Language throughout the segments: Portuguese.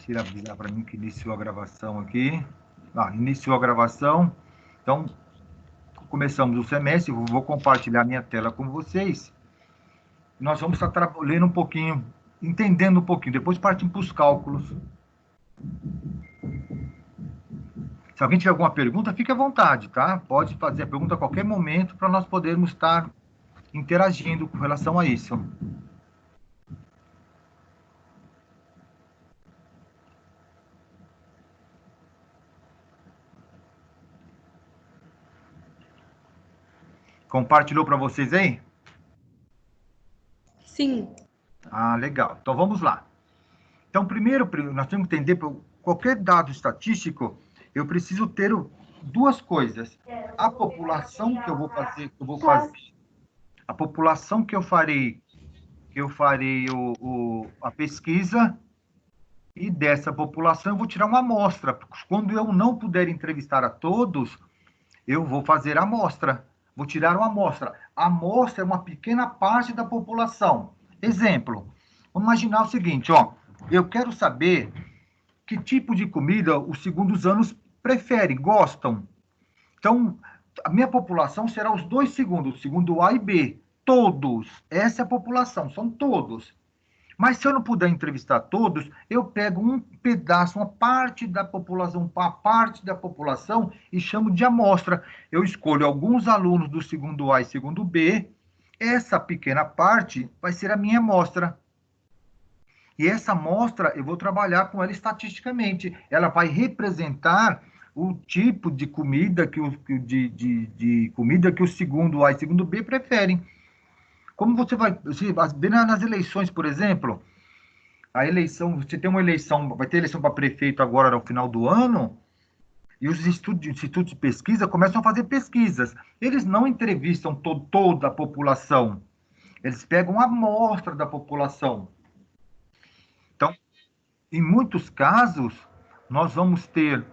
se avisar para mim que iniciou a gravação aqui. Iniciou a gravação. Então, começamos o semestre. Vou compartilhar minha tela com vocês. Nós vamos estar lendo um pouquinho, entendendo um pouquinho. Depois partimos para os cálculos. Se alguém tiver alguma pergunta, fique à vontade, tá? Pode fazer a pergunta a qualquer momento para nós podermos estar interagindo com relação a isso. Compartilhou para vocês aí? Sim. Legal. Então, vamos lá. Então, primeiro, nós temos que entender, qualquer dado estatístico, eu preciso ter duas coisas. A população que eu vou fazer, a população que eu farei a pesquisa, e dessa população eu vou tirar uma amostra. Quando eu não puder entrevistar a todos, eu vou fazer a amostra. Vou tirar uma amostra. A amostra é uma pequena parte da população. Exemplo, vamos imaginar o seguinte, eu quero saber que tipo de comida os segundos anos preferem, gostam. Então, a minha população será os dois segundos, segundo A e B. Todos. Essa é a população, são todos. Mas se eu não puder entrevistar todos, eu pego um pedaço, uma parte da população e chamo de amostra. Eu escolho alguns alunos do segundo A e segundo B. Essa pequena parte vai ser a minha amostra. E essa amostra eu vou trabalhar com ela estatisticamente. Ela vai representar o tipo de comida que o segundo A e segundo B preferem. Como você vai ver nas eleições, por exemplo, você tem uma eleição, vai ter eleição para prefeito agora no final do ano, e os institutos de pesquisa começam a fazer pesquisas. Eles não entrevistam toda a população, eles pegam a amostra da população. Então, em muitos casos, nós vamos ter,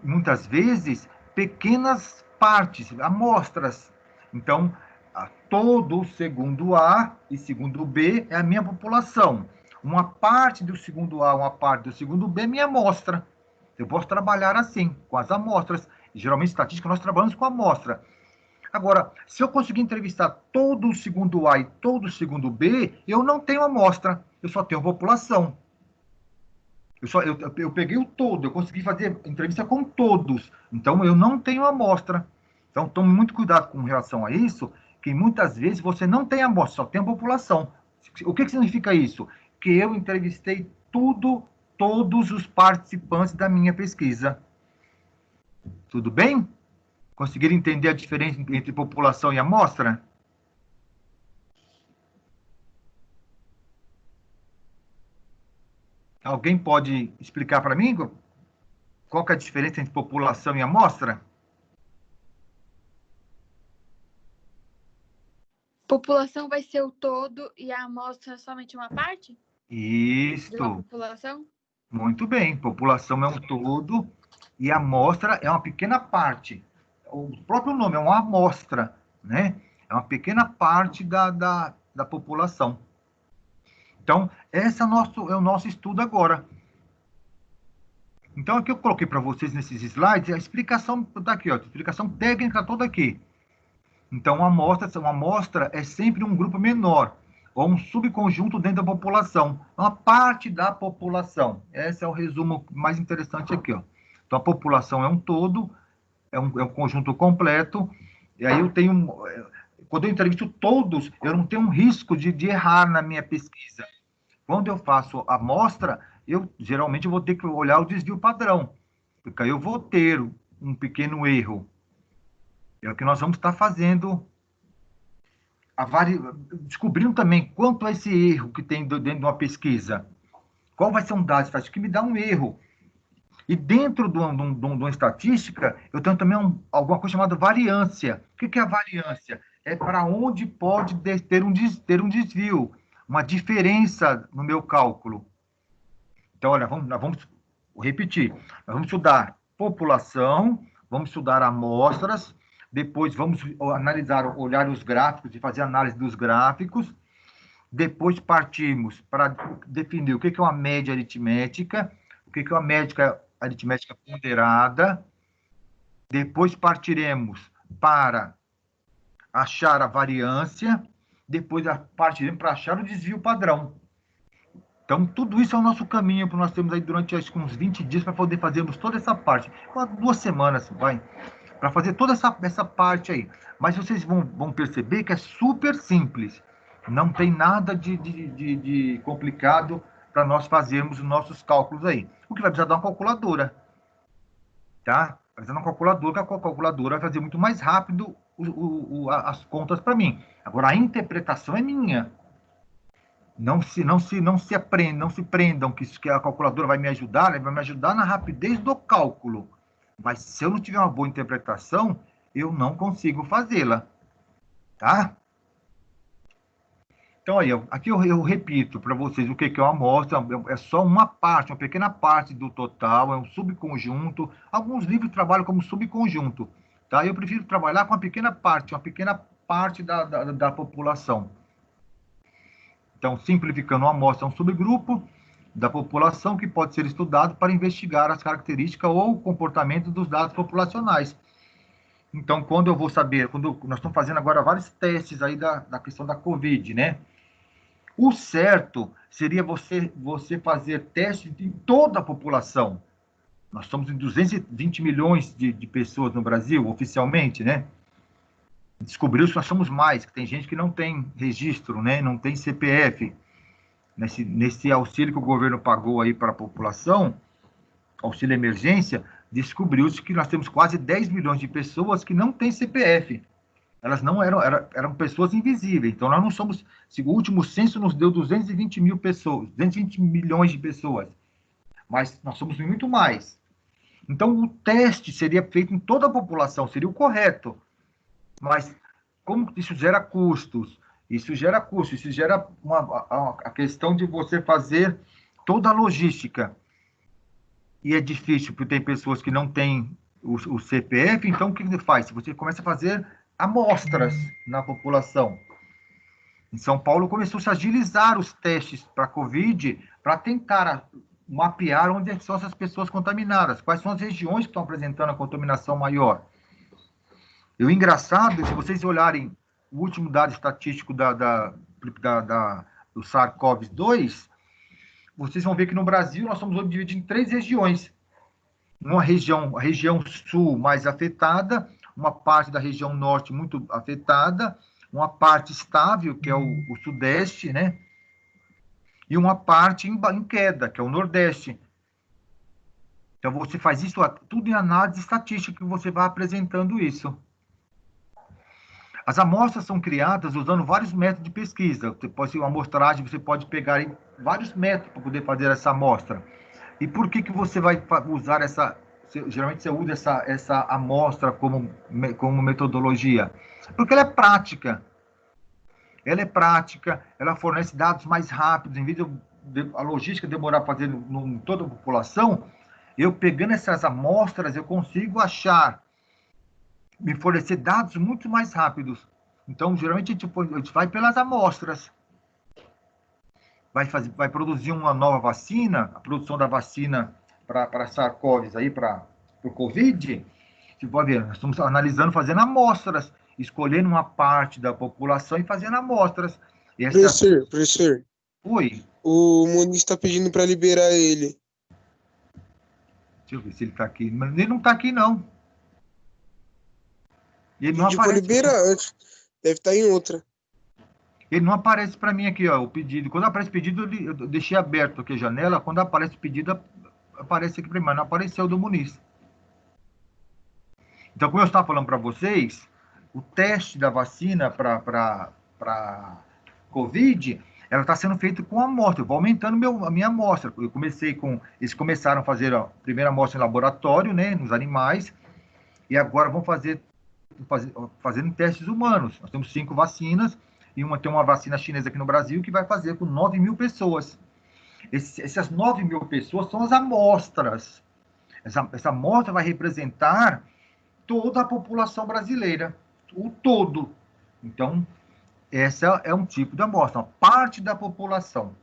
muitas vezes, pequenas partes, amostras. Então, todo o segundo A e segundo B é a minha população. Uma parte do segundo A, uma parte do segundo B é minha amostra. Eu posso trabalhar assim, com as amostras. Geralmente, em estatística, nós trabalhamos com amostra. Agora, se eu conseguir entrevistar todo o segundo A e todo o segundo B, eu não tenho amostra, eu só tenho população. Eu peguei o todo, eu consegui fazer entrevista com todos, então eu não tenho amostra. Então, tome muito cuidado com relação a isso, que muitas vezes você não tem amostra, só tem a população. O que significa isso? Que eu entrevistei todos os participantes da minha pesquisa. Tudo bem? Conseguiram entender a diferença entre população e amostra? Alguém pode explicar para mim qual que é a diferença entre população e amostra? População vai ser o todo e a amostra somente uma parte? Isso. De uma população? Muito bem. População é um todo e a amostra é uma pequena parte. O próprio nome é uma amostra, né? É uma pequena parte da população. Então, esse é o nosso estudo agora. Então, aqui eu coloquei para vocês nesses slides a explicação está aqui, a explicação técnica toda aqui. Então, uma amostra é sempre um grupo menor, ou um subconjunto dentro da população, uma parte da população. Esse é o resumo mais interessante aqui, ó. Então, a população é um todo, é um conjunto completo, e aí quando eu entrevisto todos, eu não tenho um risco de errar na minha pesquisa. Quando eu faço a amostra, geralmente vou ter que olhar o desvio padrão, porque aí eu vou ter um pequeno erro. É o que nós vamos estar fazendo, descobrindo também quanto é esse erro que tem dentro de uma pesquisa. Qual vai ser um dado estatístico que me dá um erro? E dentro de uma estatística, eu tenho também alguma coisa chamada variância. O que é a variância? É para onde pode ter um desvio, uma diferença no meu cálculo. Então, olha, nós vamos repetir. Nós vamos estudar população, vamos estudar amostras, depois vamos olhar os gráficos e fazer análise dos gráficos. Depois partimos para definir o que é uma média aritmética, o que é uma médica aritmética ponderada. Depois partiremos para achar a variância, depois partiremos para achar o desvio padrão. Então, tudo isso é o nosso caminho, que nós temos aí durante acho que uns 20 dias para poder fazermos toda essa parte. 2 semanas, vai, para fazer toda essa parte aí. Mas vocês vão perceber que é super simples. Não tem nada de complicado para nós fazermos os nossos cálculos aí. O que vai precisar de uma calculadora, tá? Vai precisar de uma calculadora, que a calculadora vai fazer muito mais rápido as contas para mim. Agora, a interpretação é minha. Não se prendam que a calculadora vai me ajudar, ela vai me ajudar na rapidez do cálculo. Mas se eu não tiver uma boa interpretação, eu não consigo fazê-la, tá? Então, aí, aqui eu repito para vocês o que é uma amostra, é só uma parte, uma pequena parte do total, é um subconjunto. Alguns livros trabalham como subconjunto, tá? Eu prefiro trabalhar com uma pequena parte da população. Então, simplificando, uma amostra é um subgrupo da população que pode ser estudado para investigar as características ou comportamento dos dados populacionais. Então, quando eu vou saber, quando nós estamos fazendo agora vários testes aí da questão da Covid, né? O certo seria você fazer testes em toda a população. Nós estamos em 220 milhões de pessoas no Brasil, oficialmente, né? Descobriu que nós somos mais, que tem gente que não tem registro, né? Não tem CPF. Nesse auxílio que o governo pagou aí para a população, auxílio emergência, descobriu-se que nós temos quase 10 milhões de pessoas que não têm CPF. Elas não eram pessoas invisíveis. Então, nós não somos... O último censo nos deu 220 mil pessoas, 220 milhões de pessoas. Mas nós somos muito mais. Então, o teste seria feito em toda a população, seria o correto. Mas, como isso gera custos, isso gera a questão de você fazer toda a logística. E é difícil, porque tem pessoas que não têm o CPF, então o que você faz? Você começa a fazer amostras na população. Em São Paulo começou-se a agilizar os testes para a Covid, para tentar mapear onde são essas pessoas contaminadas, quais são as regiões que estão apresentando a contaminação maior. E o engraçado, se vocês olharem o último dado estatístico do SARS-CoV-2, vocês vão ver que no Brasil nós somos divididos em 3 regiões. A região sul mais afetada, uma parte da região norte muito afetada, uma parte estável, que é o sudeste, né? E uma parte em queda, que é o nordeste. Então, você faz isso tudo em análise estatística, que você vai apresentando isso. As amostras são criadas usando vários métodos de pesquisa. Você pode ser uma amostragem, você pode pegar vários métodos para poder fazer essa amostra. E por que você vai usar geralmente você usa essa amostra como metodologia? Porque ela é prática. Ela fornece dados mais rápidos. Em vez de a logística demorar para fazer em toda a população, eu pegando essas amostras, eu consigo me fornecer dados muito mais rápidos. Então, geralmente, a gente vai pelas amostras. Vai produzir uma nova vacina, a produção da vacina para SARS-CoV, aí para o Covid, você pode ver, nós estamos analisando, fazendo amostras, escolhendo uma parte da população e fazendo amostras. Professor. Oi. O Muniz está pedindo para liberar ele. Deixa eu ver se ele está aqui. Mas ele não está aqui, não. Ele não Pediu aparece. Liberar antes. Deve estar em outra. Ele não aparece para mim aqui, ó, o pedido. Quando aparece pedido, eu deixei aberto aqui a janela. Quando aparece pedido, aparece aqui para mim, mas não apareceu do Muniz. Então, como eu estava falando para vocês, o teste da vacina para Covid, ela está sendo feita com amostra. Eu vou aumentando a minha amostra. Eles começaram a fazer a primeira amostra em laboratório, né, nos animais, e agora vão fazendo testes humanos. Nós temos 5 vacinas, e tem uma vacina chinesa aqui no Brasil que vai fazer com 9 mil pessoas. Essas 9 mil pessoas são as amostras. Essa amostra vai representar toda a população brasileira, o todo. Então, essa é um tipo de amostra, uma parte da população.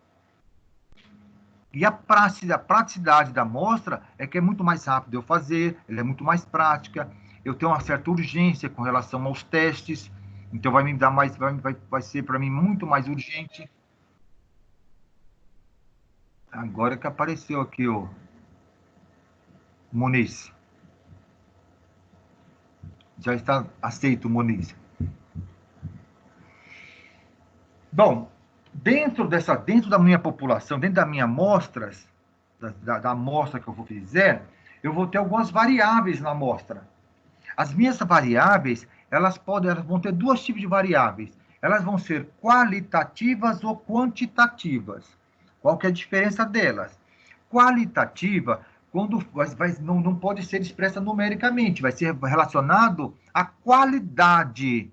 E a praticidade da amostra é que é muito mais rápido eu fazer, ela é muito mais prática, eu tenho uma certa urgência com relação aos testes, então vai me dar mais, vai ser para mim muito mais urgente. Agora que apareceu aqui o Muniz. Já está aceito, Muniz. Bom, dentro da minha população, dentro da minha amostras, da amostra que eu vou fizer, eu vou ter algumas variáveis na amostra. As minhas variáveis, elas vão ter dois tipos de variáveis. Elas vão ser qualitativas ou quantitativas. Qual que é a diferença delas? Qualitativa, quando não pode ser expressa numericamente, vai ser relacionado à qualidade.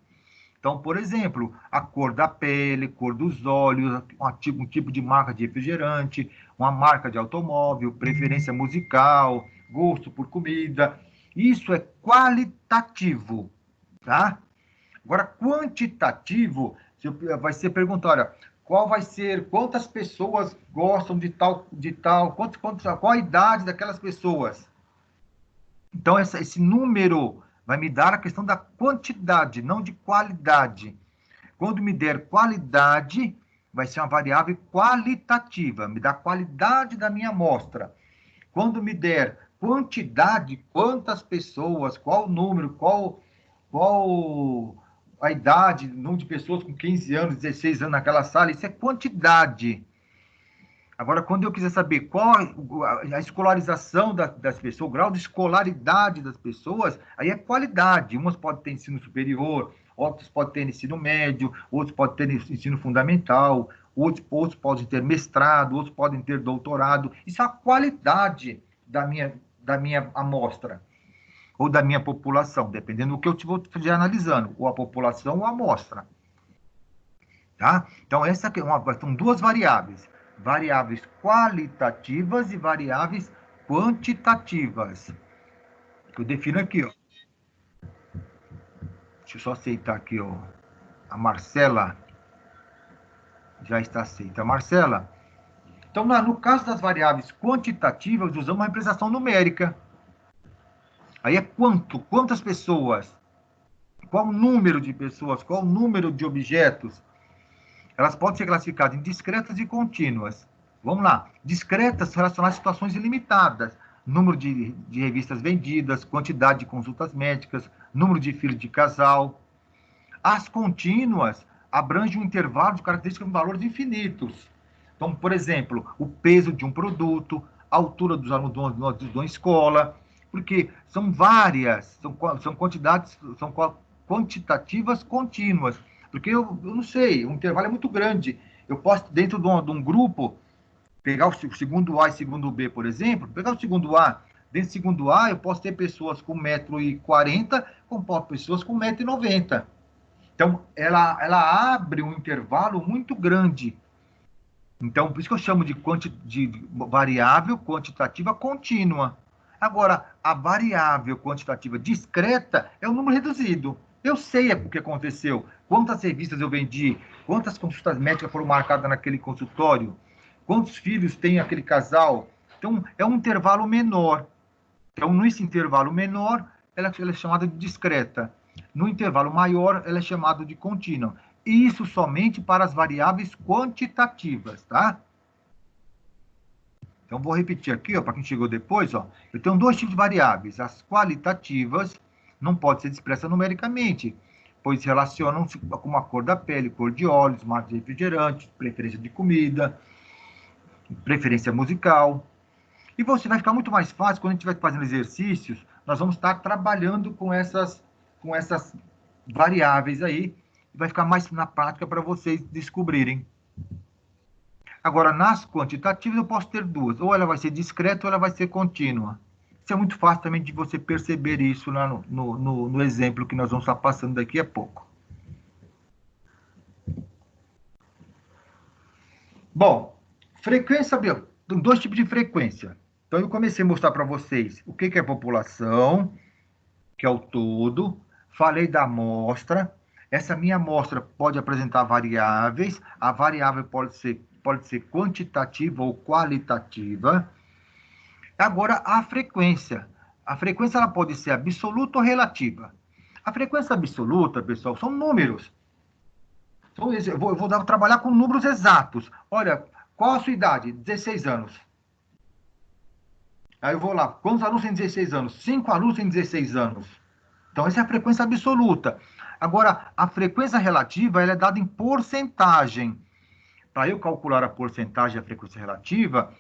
Então, por exemplo, a cor da pele, cor dos olhos, um tipo de marca de refrigerante, uma marca de automóvel, preferência musical, gosto por comida. Isso é qualitativo, tá? Agora, quantitativo, vai ser perguntar, olha, quantas pessoas gostam de tal, qual a idade daquelas pessoas? Então, esse número vai me dar a questão da quantidade, não de qualidade. Quando me der qualidade, vai ser uma variável qualitativa, me dá a qualidade da minha amostra. Quando me der quantidade, quantas pessoas, qual o número, qual a idade, número de pessoas com 15 anos, 16 anos naquela sala, isso é quantidade. Agora, quando eu quiser saber qual a escolarização das pessoas, o grau de escolaridade das pessoas, aí é qualidade. Umas podem ter ensino superior, outras podem ter ensino médio, outros podem ter ensino fundamental, outros podem ter mestrado, outros podem ter doutorado. Isso é a qualidade da minha amostra, ou da minha população, dependendo do que eu estiver analisando, ou a população ou a amostra. Tá? Então, são duas variáveis. Variáveis qualitativas e variáveis quantitativas. Que eu defino aqui, ó. Deixa eu só aceitar aqui, ó. A Marcela já está aceita. Marcela, então, no caso das variáveis quantitativas, usamos uma representação numérica. Aí é quantas pessoas, qual o número de pessoas, qual o número de objetos. Elas podem ser classificadas em discretas e contínuas. Vamos lá. Discretas relacionadas a situações ilimitadas. Número de revistas vendidas, quantidade de consultas médicas, número de filhos de casal. As contínuas abrangem um intervalo de características com valores infinitos. Então, por exemplo, o peso de um produto, a altura dos alunos de uma escola, porque são várias, são quantidades, são quantitativas contínuas. Porque eu não sei, o intervalo é muito grande. Eu posso, dentro de um grupo, pegar o segundo A e segundo B, por exemplo, pegar o segundo A, dentro do segundo A, eu posso ter pessoas com 1,40 m, como pessoas com 1,90 m. Então, ela abre um intervalo muito grande. Então, por isso que eu chamo de variável quantitativa contínua. Agora, a variável quantitativa discreta é um número reduzido. Eu sei o que aconteceu, quantas revistas eu vendi, quantas consultas médicas foram marcadas naquele consultório, quantos filhos tem aquele casal. Então, é um intervalo menor. Então, nesse intervalo menor, ela é chamada de discreta. No intervalo maior, ela é chamada de contínua. Isso somente para as variáveis quantitativas, tá? Então, vou repetir aqui, para quem chegou depois, ó. Eu tenho dois tipos de variáveis. As qualitativas não podem ser expressas numericamente, pois relacionam-se com a cor da pele, cor de olhos, marca de refrigerante, preferência de comida, preferência musical. E você vai ficar muito mais fácil quando a gente estiver fazendo exercícios, nós vamos estar trabalhando com essas variáveis aí, vai ficar mais na prática para vocês descobrirem. Agora, nas quantitativas, eu posso ter duas. Ou ela vai ser discreta ou ela vai ser contínua. Isso é muito fácil também de você perceber isso lá no exemplo que nós vamos estar passando daqui a pouco. Bom, frequência, tem dois tipos de frequência. Então, eu comecei a mostrar para vocês o que é população, que é o todo. Falei da amostra. Essa minha amostra pode apresentar variáveis. A variável pode pode ser quantitativa ou qualitativa. Agora, a frequência. A frequência ela pode ser absoluta ou relativa. A frequência absoluta, pessoal, são números. Então, eu vou trabalhar com números exatos. Olha, qual a sua idade? 16 anos. Aí eu vou lá, quantos alunos têm 16 anos? 5 alunos têm 16 anos. Então, essa é a frequência absoluta. Agora, a frequência relativa, ela é dada em porcentagem. Para eu calcular a porcentagem da frequência relativa,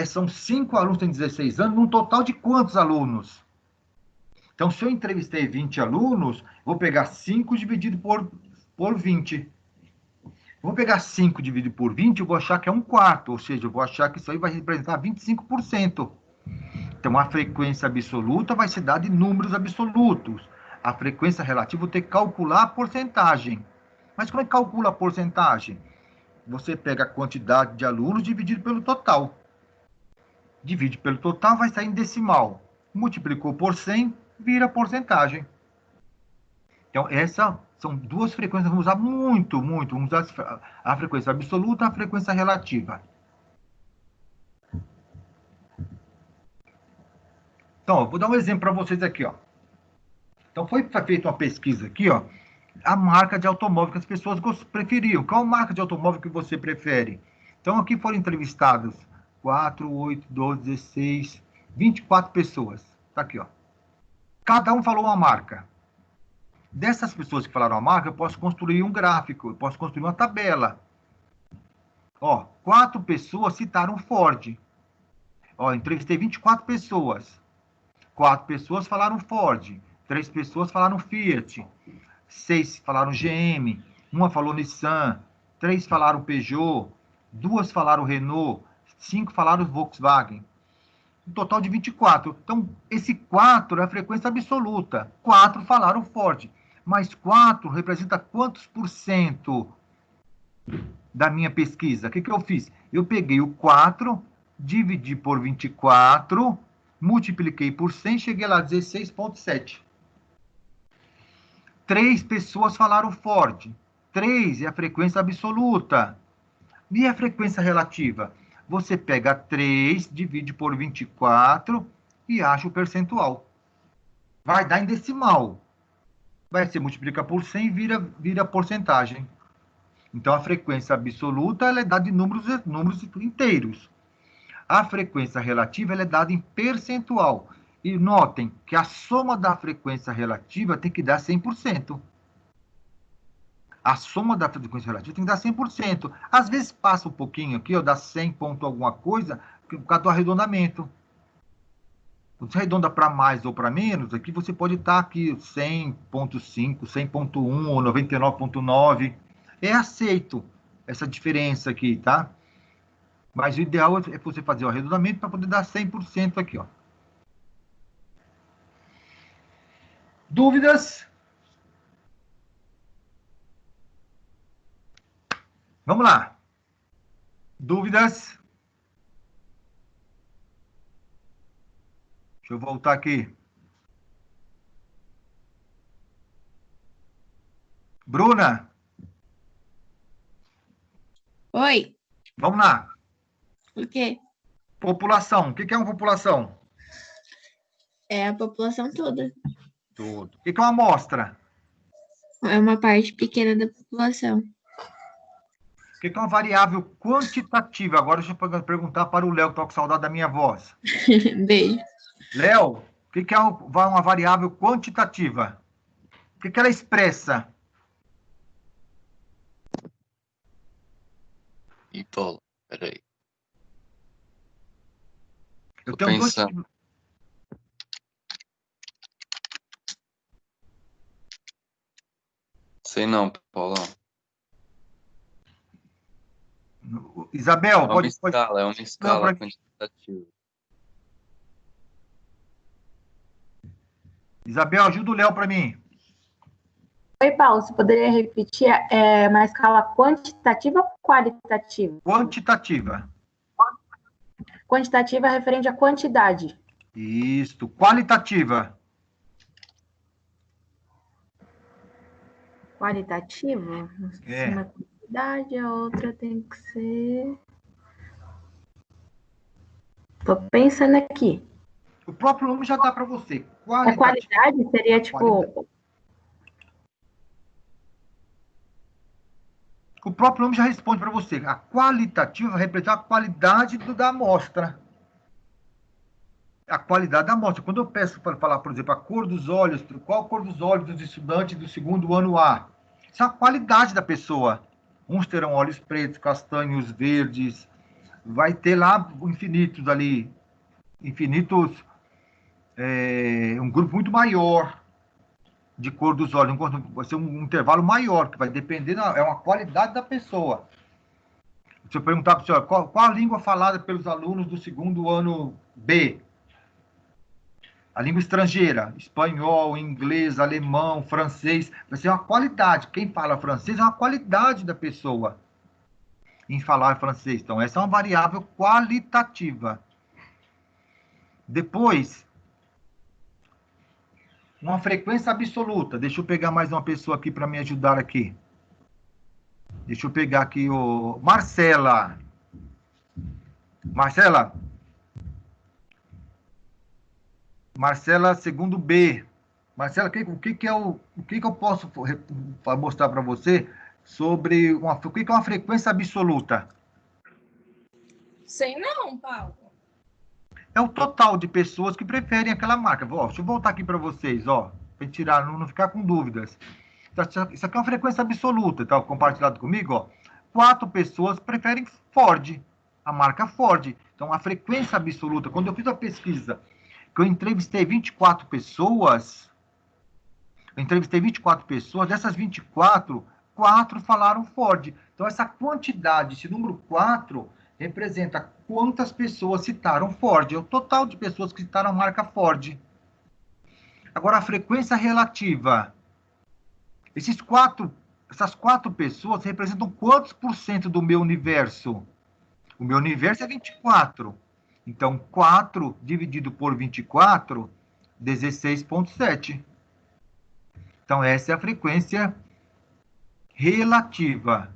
são 5 alunos que têm 16 anos, num total de quantos alunos? Então, se eu entrevistei 20 alunos, vou pegar 5 dividido por 20. Vou pegar 5 dividido por 20, eu vou achar que é um quarto, ou seja, eu vou achar que isso aí vai representar 25%. Então, a frequência absoluta vai ser dada em números absolutos. A frequência relativa, eu vou ter que calcular a porcentagem. Mas como é que calcula a porcentagem? Você pega a quantidade de alunos dividido pelo total. Divide pelo total, vai sair em decimal. Multiplicou por 100, vira porcentagem. Então, essas são duas frequências que vamos usar muito, muito. Vamos usar a frequência absoluta e a frequência relativa. Então, eu vou dar um exemplo para vocês aqui, ó. Então, foi feita uma pesquisa aqui, ó. A marca de automóvel que as pessoas preferiam. Qual marca de automóvel que você prefere? Então, aqui foram entrevistadas 4, 8, 12, 16, 24 pessoas. Tá aqui, ó. Cada um falou uma marca. Dessas pessoas que falaram a marca, eu posso construir um gráfico, eu posso construir uma tabela. Ó, 4 pessoas citaram Ford. Ó, entrevistei 24 pessoas. 4 pessoas falaram Ford. 3 pessoas falaram Fiat. 6 falaram GM. Uma falou Nissan. 3 falaram Peugeot. 2 falaram Renault. 5 falaram Volkswagen. Um total de 24. Então, esse 4 é a frequência absoluta. 4 falaram Ford. Mas 4 representa quantos por cento da minha pesquisa? O que eu fiz? Eu peguei o 4, dividi por 24, multipliquei por 100, cheguei lá a 16,7. 3 pessoas falaram Ford. 3 é a frequência absoluta. E a frequência relativa? Você pega 3, divide por 24 e acha o percentual. Vai dar em decimal. Vai ser multiplica por 100 e vira porcentagem. Então, a frequência absoluta ela é dada em números inteiros. A frequência relativa ela é dada em percentual. E notem que a soma da frequência relativa tem que dar 100%. A soma da frequência relativa tem que dar 100%. Às vezes passa um pouquinho aqui, ó, dá 100 ponto alguma coisa, por causa do arredondamento. Você arredonda para mais ou para menos, aqui você pode estar aqui 100,5, 100,1 ou 99,9. É aceito essa diferença aqui, tá? Mas o ideal é você fazer o arredondamento para poder dar 100% aqui, ó. Dúvidas? Vamos lá. Dúvidas? Deixa eu voltar aqui. Bruna? Oi, Vamos lá. o quê? População. O que é uma população? É a população toda. Tudo. O que é uma amostra? É uma parte pequena da população. O que é uma variável quantitativa? Agora deixa eu perguntar para o Léo, que está com saudade da minha voz. Beijo. Léo, o que é uma variável quantitativa? O que ela expressa? Paulo, peraí. Eu Tô tenho dois pensando. tipos. Sei não, Paulão. Isabel, É uma pode... escala, é uma Não, escala quantitativa. Isabel, ajuda o Léo para mim. Oi, Paulo, você poderia repetir? É uma escala quantitativa ou qualitativa? Quantitativa. Quantitativa é referente à quantidade. Isso. Qualitativa. Qualitativa? É. Uma quantidade, a outra tem que ser... Tô pensando aqui. O próprio nome já dá para você. A qualidade seria, tipo... O próprio nome já responde para você. A qualitativa vai representar a qualidade da amostra. A qualidade da amostra. Quando eu peço para falar, por exemplo, a cor dos olhos, qual a cor dos olhos dos estudantes do segundo ano A? Isso é a qualidade da pessoa. Uns terão olhos pretos, castanhos, verdes. Vai ter lá infinitos ali. Infinitos, um grupo muito maior de cor dos olhos. Vai ser um intervalo maior, que vai depender, é uma qualidade da pessoa. Se eu perguntar para a senhora, qual a língua falada pelos alunos do segundo ano B? A língua estrangeira, espanhol, inglês, alemão, francês, vai ser uma qualidade. Quem fala francês é uma qualidade da pessoa em falar francês. Então, essa é uma variável qualitativa. Depois, uma frequência absoluta. Deixa eu pegar mais uma pessoa aqui para me ajudar aqui. Deixa eu pegar aqui o Marcela. Marcela, segundo B. Marcela, o que eu posso mostrar para você sobre o que é uma frequência absoluta? Sei não, Paulo. É o total de pessoas que preferem aquela marca. Deixa eu voltar aqui para vocês, para tirar, não ficar com dúvidas. Isso aqui é uma frequência absoluta, tá compartilhado comigo, 4 pessoas preferem Ford, a marca Ford. Então, a frequência absoluta, quando eu fiz a pesquisa, que eu entrevistei 24 pessoas, dessas 24, 4 falaram Ford. Então, essa quantidade, esse número 4, representa quantas pessoas citaram Ford. É o total de pessoas que citaram a marca Ford. Agora, a frequência relativa. Essas 4 pessoas representam quantos por cento do meu universo? O meu universo é 24. Então, 4 dividido por 24, 16,7. Então, essa é a frequência relativa.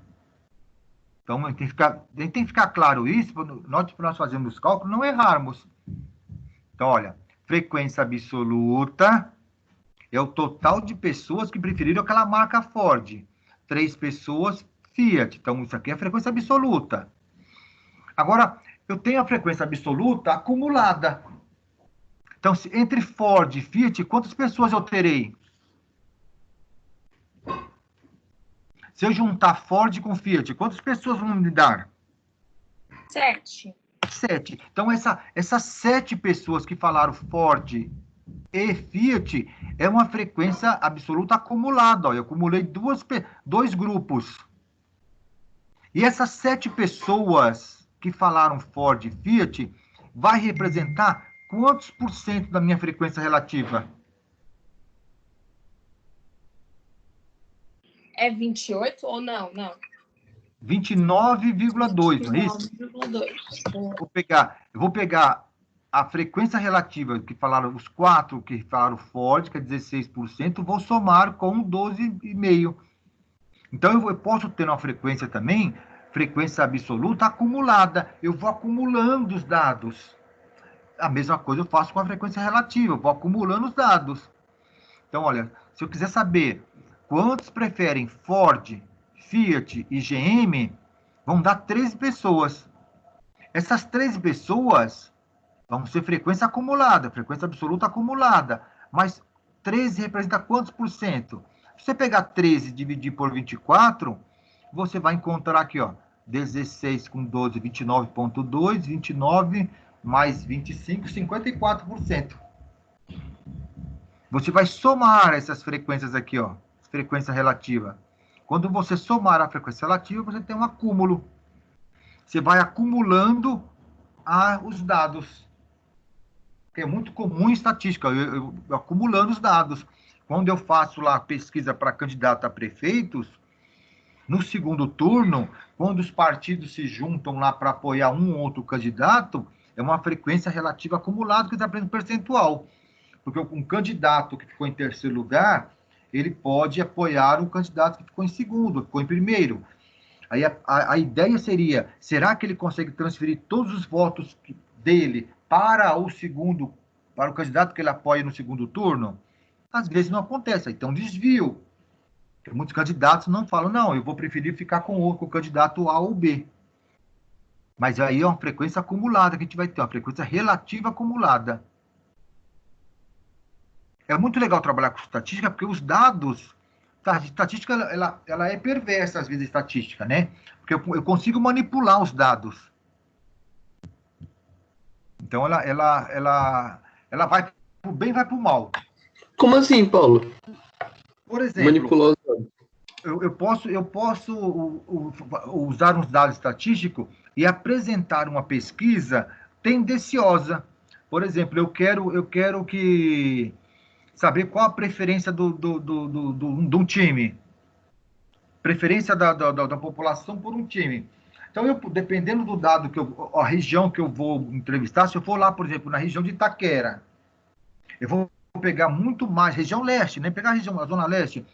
Então, tem que ficar claro isso, para nós fazermos os cálculos, não errarmos. Então, olha, frequência absoluta é o total de pessoas que preferiram aquela marca Ford. 3 pessoas, Fiat. Então, isso aqui é a frequência absoluta. Agora, eu tenho a frequência absoluta acumulada. Então, entre Ford e Fiat, quantas pessoas eu terei? Se eu juntar Ford com Fiat, quantas pessoas vão me dar? 7. 7. Então, essas 7 pessoas que falaram Ford e Fiat é uma frequência absoluta acumulada. Eu acumulei 2 grupos. E essas 7 pessoas que falaram Ford e Fiat vai representar quantos por cento da minha frequência relativa? É 28 ou não? 29,2, não é isso? 29,2. Eu vou pegar a frequência relativa que falaram, os 4 que falaram Ford, que é 16%, vou somar com 12,5%. Então, eu posso ter uma frequência também, frequência absoluta acumulada. Eu vou acumulando os dados. A mesma coisa eu faço com a frequência relativa, eu vou acumulando os dados. Então, olha, se eu quiser saber quantos preferem Ford, Fiat e GM, vão dar 13 pessoas. Essas 13 pessoas vão ser frequência acumulada, frequência absoluta acumulada. Mas 13 representa quantos por cento? Se você pegar 13 e dividir por 24, você vai encontrar aqui, 16 com 12, 29,2, 29 mais 25, 54%. Você vai somar essas frequências aqui, frequência relativa. Quando você somar a frequência relativa, você tem um acúmulo. Você vai acumulando os dados. Que é muito comum em estatística, eu acumulando os dados. Quando eu faço lá pesquisa para candidato a prefeitos, no segundo turno, quando os partidos se juntam lá para apoiar um ou outro candidato, é uma frequência relativa acumulada que está aprendendo percentual. Porque um candidato que ficou em terceiro lugar, ele pode apoiar um candidato que ficou em segundo, ficou em primeiro. Aí a ideia seria, será que ele consegue transferir todos os votos dele para o candidato que ele apoia no segundo turno? Às vezes não acontece, aí tem um desvio. Muitos candidatos não falam, não, eu vou preferir ficar com o candidato A ou B. Mas aí é uma frequência acumulada que a gente vai ter, uma frequência relativa acumulada. É muito legal trabalhar com estatística, porque os dados... A estatística, ela é perversa, às vezes, a estatística, né? Porque eu consigo manipular os dados. Então, ela vai para o bem e vai para o mal. Como assim, Paulo? Por exemplo, Manipular os dados. eu posso usar uns dados estatísticos e apresentar uma pesquisa tendenciosa. Por exemplo, eu quero saber qual a preferência de um time. Preferência da população por um time. Então, dependendo do dado, a região que eu vou entrevistar, se eu for lá, por exemplo, na região de Itaquera, eu vou pegar muito mais, região leste, nem pegar a zona leste.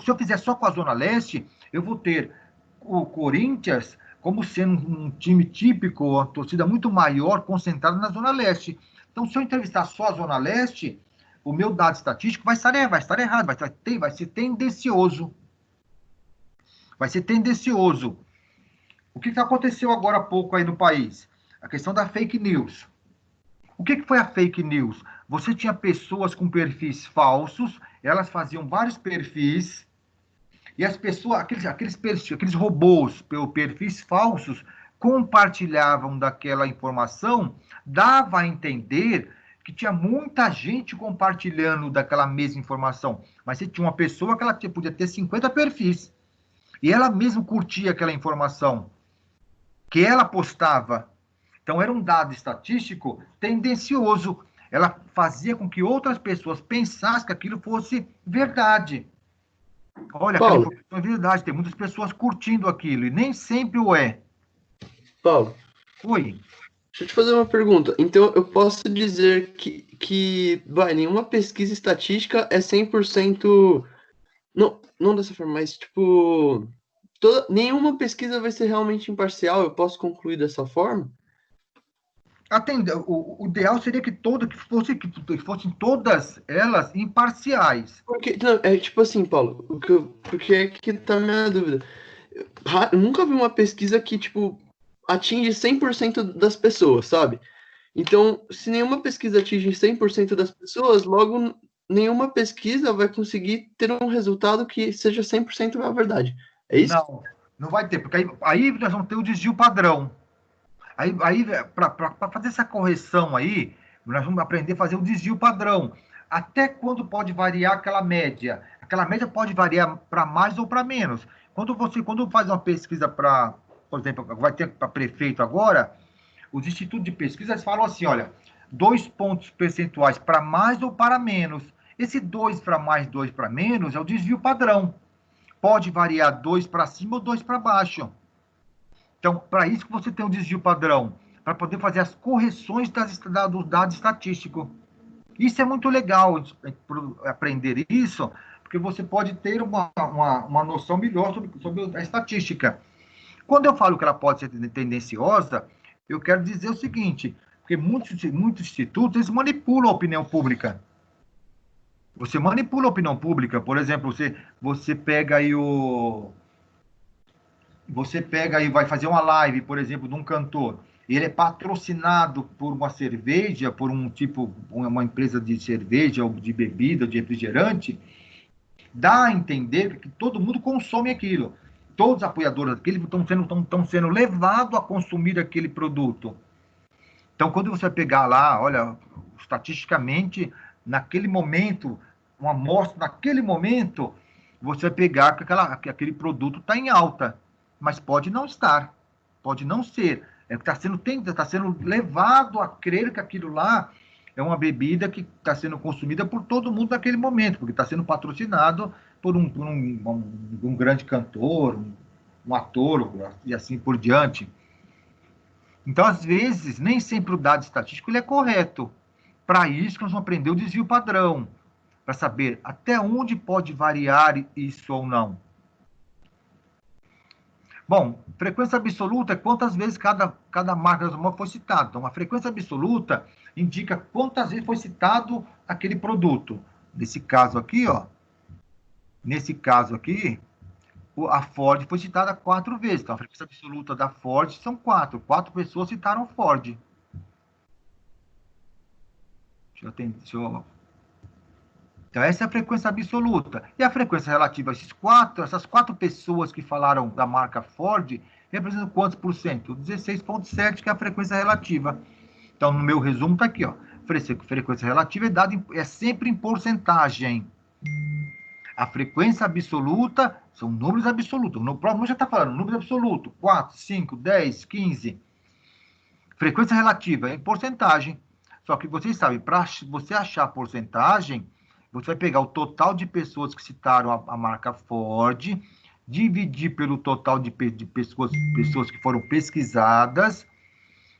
Se eu fizer só com a zona leste, eu vou ter o Corinthians como sendo um time típico, uma torcida muito maior, concentrada na zona leste. Então, se eu entrevistar só a zona leste, o meu dado estatístico vai estar errado, vai ser tendencioso. Vai ser tendencioso. O que aconteceu agora há pouco aí no país? A questão da fake news. O que foi a fake news? Você tinha pessoas com perfis falsos, elas faziam vários perfis, e as pessoas, aqueles robôs, perfis falsos, compartilhavam daquela informação, dava a entender que tinha muita gente compartilhando daquela mesma informação. Mas você tinha uma pessoa que ela podia ter 50 perfis. E ela mesma curtia aquela informação que ela postava. Então, era um dado estatístico tendencioso. Ela fazia com que outras pessoas pensassem que aquilo fosse verdade. Olha, aquela Paulo, informação é verdade. Tem muitas pessoas curtindo aquilo, e nem sempre o é. Paulo, Oi. deixa eu te fazer uma pergunta. Então, eu posso dizer que nenhuma pesquisa estatística é 100%... Não dessa forma, mas, tipo... nenhuma pesquisa vai ser realmente imparcial, eu posso concluir dessa forma? O ideal seria que fossem todas elas imparciais. Porque, não, é tipo assim, Paulo, porque é que tá a minha dúvida. Eu nunca vi uma pesquisa que, tipo, atinge 100% das pessoas, sabe? Então, se nenhuma pesquisa atinge 100% das pessoas, logo nenhuma pesquisa vai conseguir ter um resultado que seja 100% a verdade. É isso? Não vai ter, porque aí nós vamos ter o desvio padrão. Aí para fazer essa correção aí, nós vamos aprender a fazer o desvio padrão. Até quando pode variar aquela média? Aquela média pode variar para mais ou para menos. Quando faz uma pesquisa para, por exemplo, vai ter para prefeito agora, os institutos de pesquisa eles falam assim, olha, 2 pontos percentuais para mais ou para menos. Esse 2 para mais, 2 para menos é o desvio padrão. Pode variar 2 para cima ou 2 para baixo. Então, para isso que você tem um desvio padrão, para poder fazer as correções dos dados estatísticos. Isso é muito legal, aprender isso, porque você pode ter uma noção melhor sobre a estatística. Quando eu falo que ela pode ser tendenciosa, eu quero dizer o seguinte, porque muitos institutos, eles manipulam a opinião pública. Você manipula a opinião pública, por exemplo, você pega aí vai fazer uma live, por exemplo, de um cantor, e ele é patrocinado por uma cerveja, por uma empresa de cerveja, ou de bebida, de refrigerante, dá a entender que todo mundo consome aquilo. Todos os apoiadores daquele estão sendo levados a consumir aquele produto. Então, quando você pegar lá, olha, estatisticamente, naquele momento, uma amostra, naquele momento, você vai pegar que aquele produto está em alta. Mas pode não estar, pode não ser. Está sendo levado a crer que aquilo lá é uma bebida que está sendo consumida por todo mundo naquele momento, porque está sendo patrocinado por um grande cantor, um ator, e assim por diante. Então, às vezes, nem sempre o dado estatístico ele é correto. Para isso, nós vamos aprender o desvio padrão, para saber até onde pode variar isso ou não. Bom, frequência absoluta é quantas vezes cada marca nacional foi citado. Então, a frequência absoluta indica quantas vezes foi citado aquele produto. Nesse caso aqui, ó, a Ford foi citada 4 vezes. Então, a frequência absoluta da Ford são 4. 4 pessoas citaram Ford. Então, essa é a frequência absoluta. E a frequência relativa, essas 4 pessoas que falaram da marca Ford, representam quantos por cento? 16,7%, que é a frequência relativa. Então, no meu resumo, está aqui, ó. Frequência relativa é sempre em porcentagem. A frequência absoluta são números absolutos. No próprio já está falando, número absoluto, 4, 5, 10, 15. Frequência relativa é em porcentagem. Só que vocês sabem, para você achar a porcentagem, você vai pegar o total de pessoas que citaram a marca Ford, dividir pelo total de pessoas que foram pesquisadas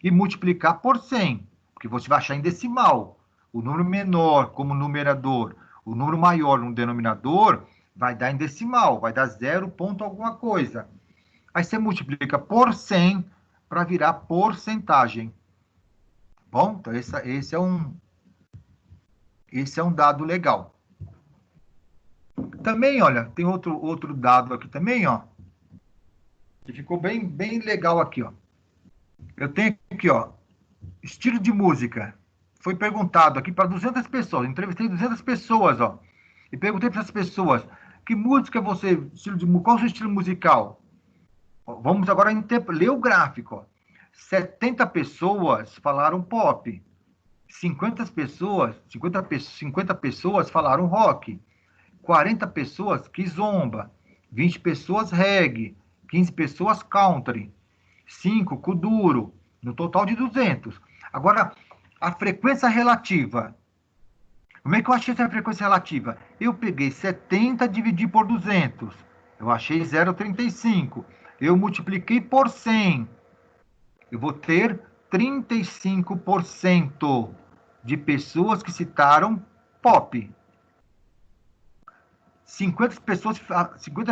e multiplicar por 100, porque você vai achar em decimal. O número menor como numerador, o número maior no denominador, vai dar em decimal, vai dar 0 ponto alguma coisa. Aí você multiplica por 100 para virar porcentagem. Bom, então esse é um dado legal. Também, olha, tem outro dado aqui também, ó, que ficou bem legal aqui, ó. Eu tenho aqui, ó, estilo de música. Foi perguntado aqui para 200 pessoas, entrevistei 200 pessoas, ó, e perguntei para essas pessoas, que música você, qual é o seu estilo musical? Vamos agora ler o gráfico, ó. 70 pessoas falaram pop, 50 pessoas falaram rock, 40 pessoas kizomba, 20 pessoas reggae, 15 pessoas country, 5 kuduro, no total de 200. Agora, a frequência relativa. Como é que eu achei essa frequência relativa? Eu peguei 70 e dividi por 200. Eu achei 0,35. Eu multipliquei por 100. Eu vou ter 35% de pessoas que citaram pop. 50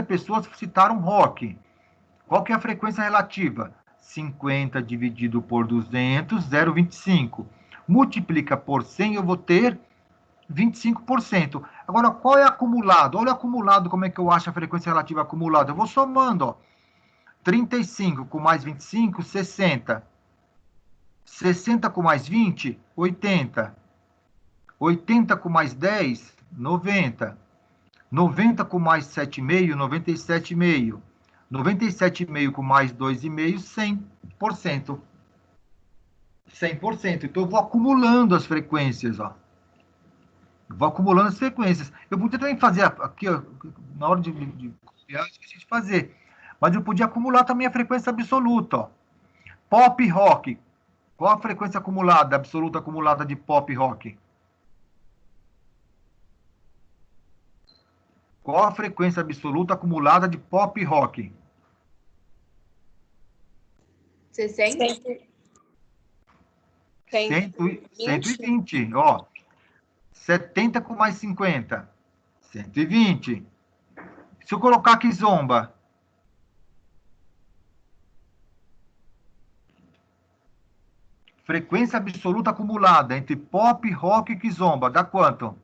pessoas citaram rock. Qual que é a frequência relativa? 50 dividido por 200, 0,25. Multiplica por 100, eu vou ter 25%. Agora, qual é acumulado? Olha o acumulado, como é que eu acho a frequência relativa acumulada. Eu vou somando, ó. 35 com mais 25, 60. 60 com mais 20, 80. 80 com mais 10, 90. 90 com mais 7,5, 97,5. 97,5 com mais 2,5, 100%. 100%. Então, eu vou acumulando as frequências, ó. Vou acumulando as frequências. Eu podia também fazer aqui, ó, na hora de copiar, esqueci de fazer. Mas eu podia acumular também a frequência absoluta, ó. Pop rock. Qual a frequência acumulada, absoluta acumulada de pop rock? Qual a frequência absoluta acumulada de pop rock? 60? 120, ó. 70 com mais 50, 120. Se eu colocar aqui zomba, frequência absoluta acumulada entre pop, rock e kizomba, dá quanto?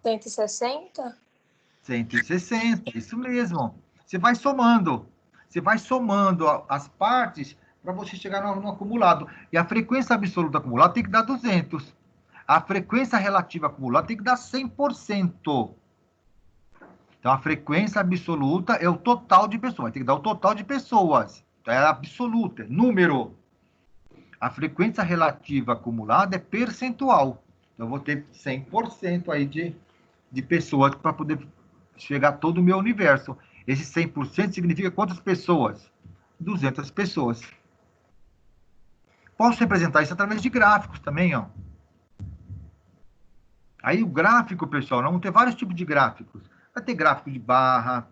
160? 160, isso mesmo. Você vai somando as partes para você chegar no acumulado. E a frequência absoluta acumulada tem que dar 200. A frequência relativa acumulada tem que dar 100%. Então, a frequência absoluta é o total de pessoas. Tem que dar o total de pessoas. Então, é absoluta, é número. A frequência relativa acumulada é percentual. Então, eu vou ter 100% aí de pessoas para poder chegar a todo o meu universo. Esse 100% significa quantas pessoas? 200 pessoas. Posso representar isso através de gráficos também, ó. Aí o gráfico, pessoal, nós vamos ter vários tipos de gráficos. Vai ter gráfico de barra,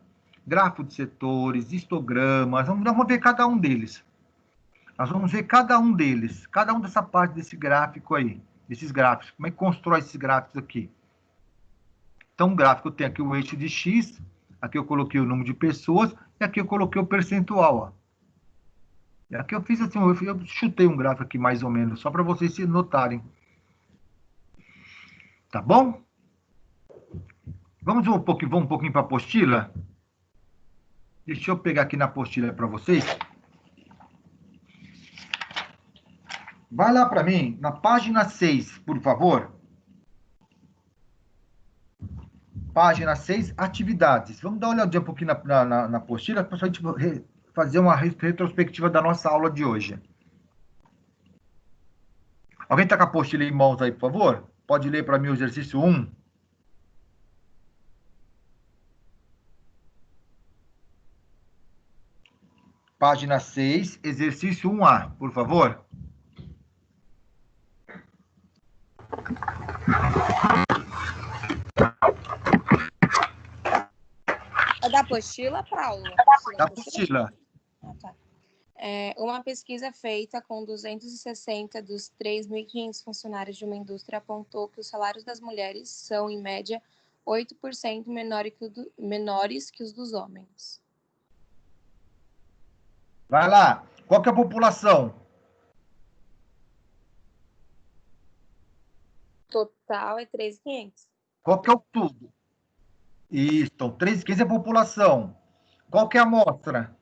gráfico de setores, histogramas. Nós vamos ver cada um deles. Nós vamos ver cada um deles, cada um dessa parte desse gráfico aí, desses gráficos. Como é que constrói esses gráficos aqui? Então, o gráfico tem aqui o eixo de X, aqui eu coloquei o número de pessoas, e aqui eu coloquei o percentual, ó. E aqui eu fiz assim, eu chutei um gráfico aqui mais ou menos, só para vocês se notarem. Tá bom? Vamos um pouquinho para a apostila? Deixa eu pegar aqui na apostila para vocês. Vai lá para mim, na página 6, por favor. Página 6, atividades. Vamos dar uma olhadinha um pouquinho na apostila, para a gente fazer uma retrospectiva da nossa aula de hoje. Alguém está com a apostila em mãos aí, por favor? Pode ler para mim o exercício 1. Página 6, exercício 1A, por favor. É da apostila, Paulo? Da apostila. Ah, tá. Uma pesquisa feita com 260 dos 3.500 funcionários de uma indústria apontou que os salários das mulheres são, em média, 8% menores que os dos homens. Vai lá. Qual que é a população? Total é 3.500. Qual que é o tudo? Isso, então, 3,15 é a população. Qual que é a amostra?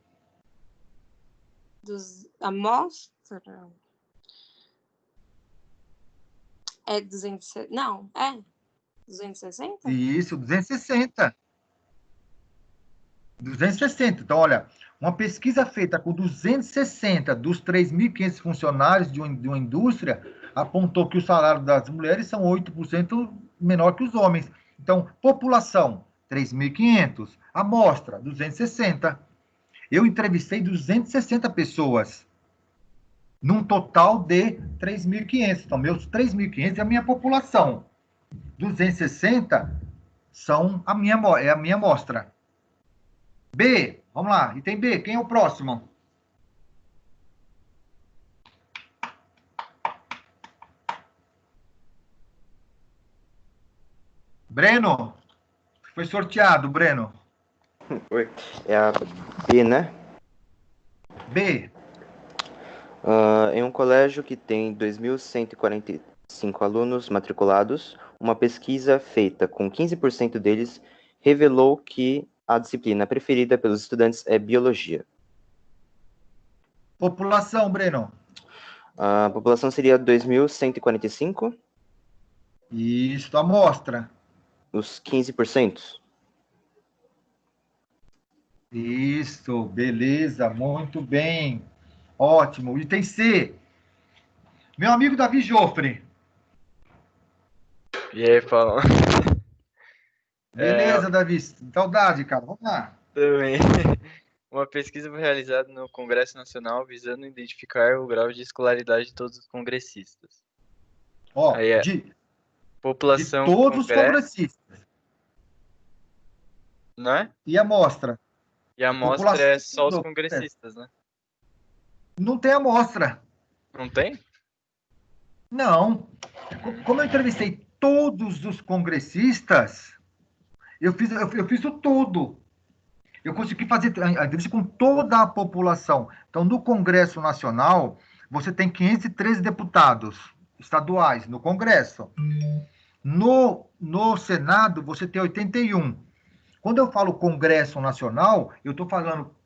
Amostra? É 260? Não, é 260? Isso, 260. 260. Então, olha, uma pesquisa feita com 260 dos 3.500 funcionários de uma indústria apontou que o salário das mulheres são 8% menor que os homens. Então, população, 3.500. Amostra, 260. Eu entrevistei 260 pessoas, num total de 3.500. Então, meus 3.500 é a minha população. 260 são a minha amostra. B, vamos lá, item B, quem é o próximo? Breno, foi sorteado, Breno. Oi, é a B, né? B, Em um colégio que tem 2.145 alunos matriculados, uma pesquisa feita com 15% deles revelou que a disciplina preferida pelos estudantes é biologia. população, Breno. A população seria 2.145, Isso, amostra. os 15%. Isso, beleza, muito bem. Ótimo. Item C. Meu amigo Davi Joffre. E aí, Paulo? Beleza, Davi. Saudade, cara. Vamos lá. Também. Uma pesquisa foi realizada no Congresso Nacional visando identificar o grau de escolaridade de todos os congressistas. Ó, Aí é de população do todos os Congresso, congressistas. né? E a amostra? E a amostra População é só os do congressistas, né? Não tem amostra. Não tem? Não. Como eu entrevistei todos os congressistas, eu fiz o tudo. Eu consegui fazer a entrevista com toda a população. Então, no Congresso Nacional, você tem 513 deputados estaduais no Congresso. No Senado, você tem 81. Quando eu falo Congresso Nacional, eu estou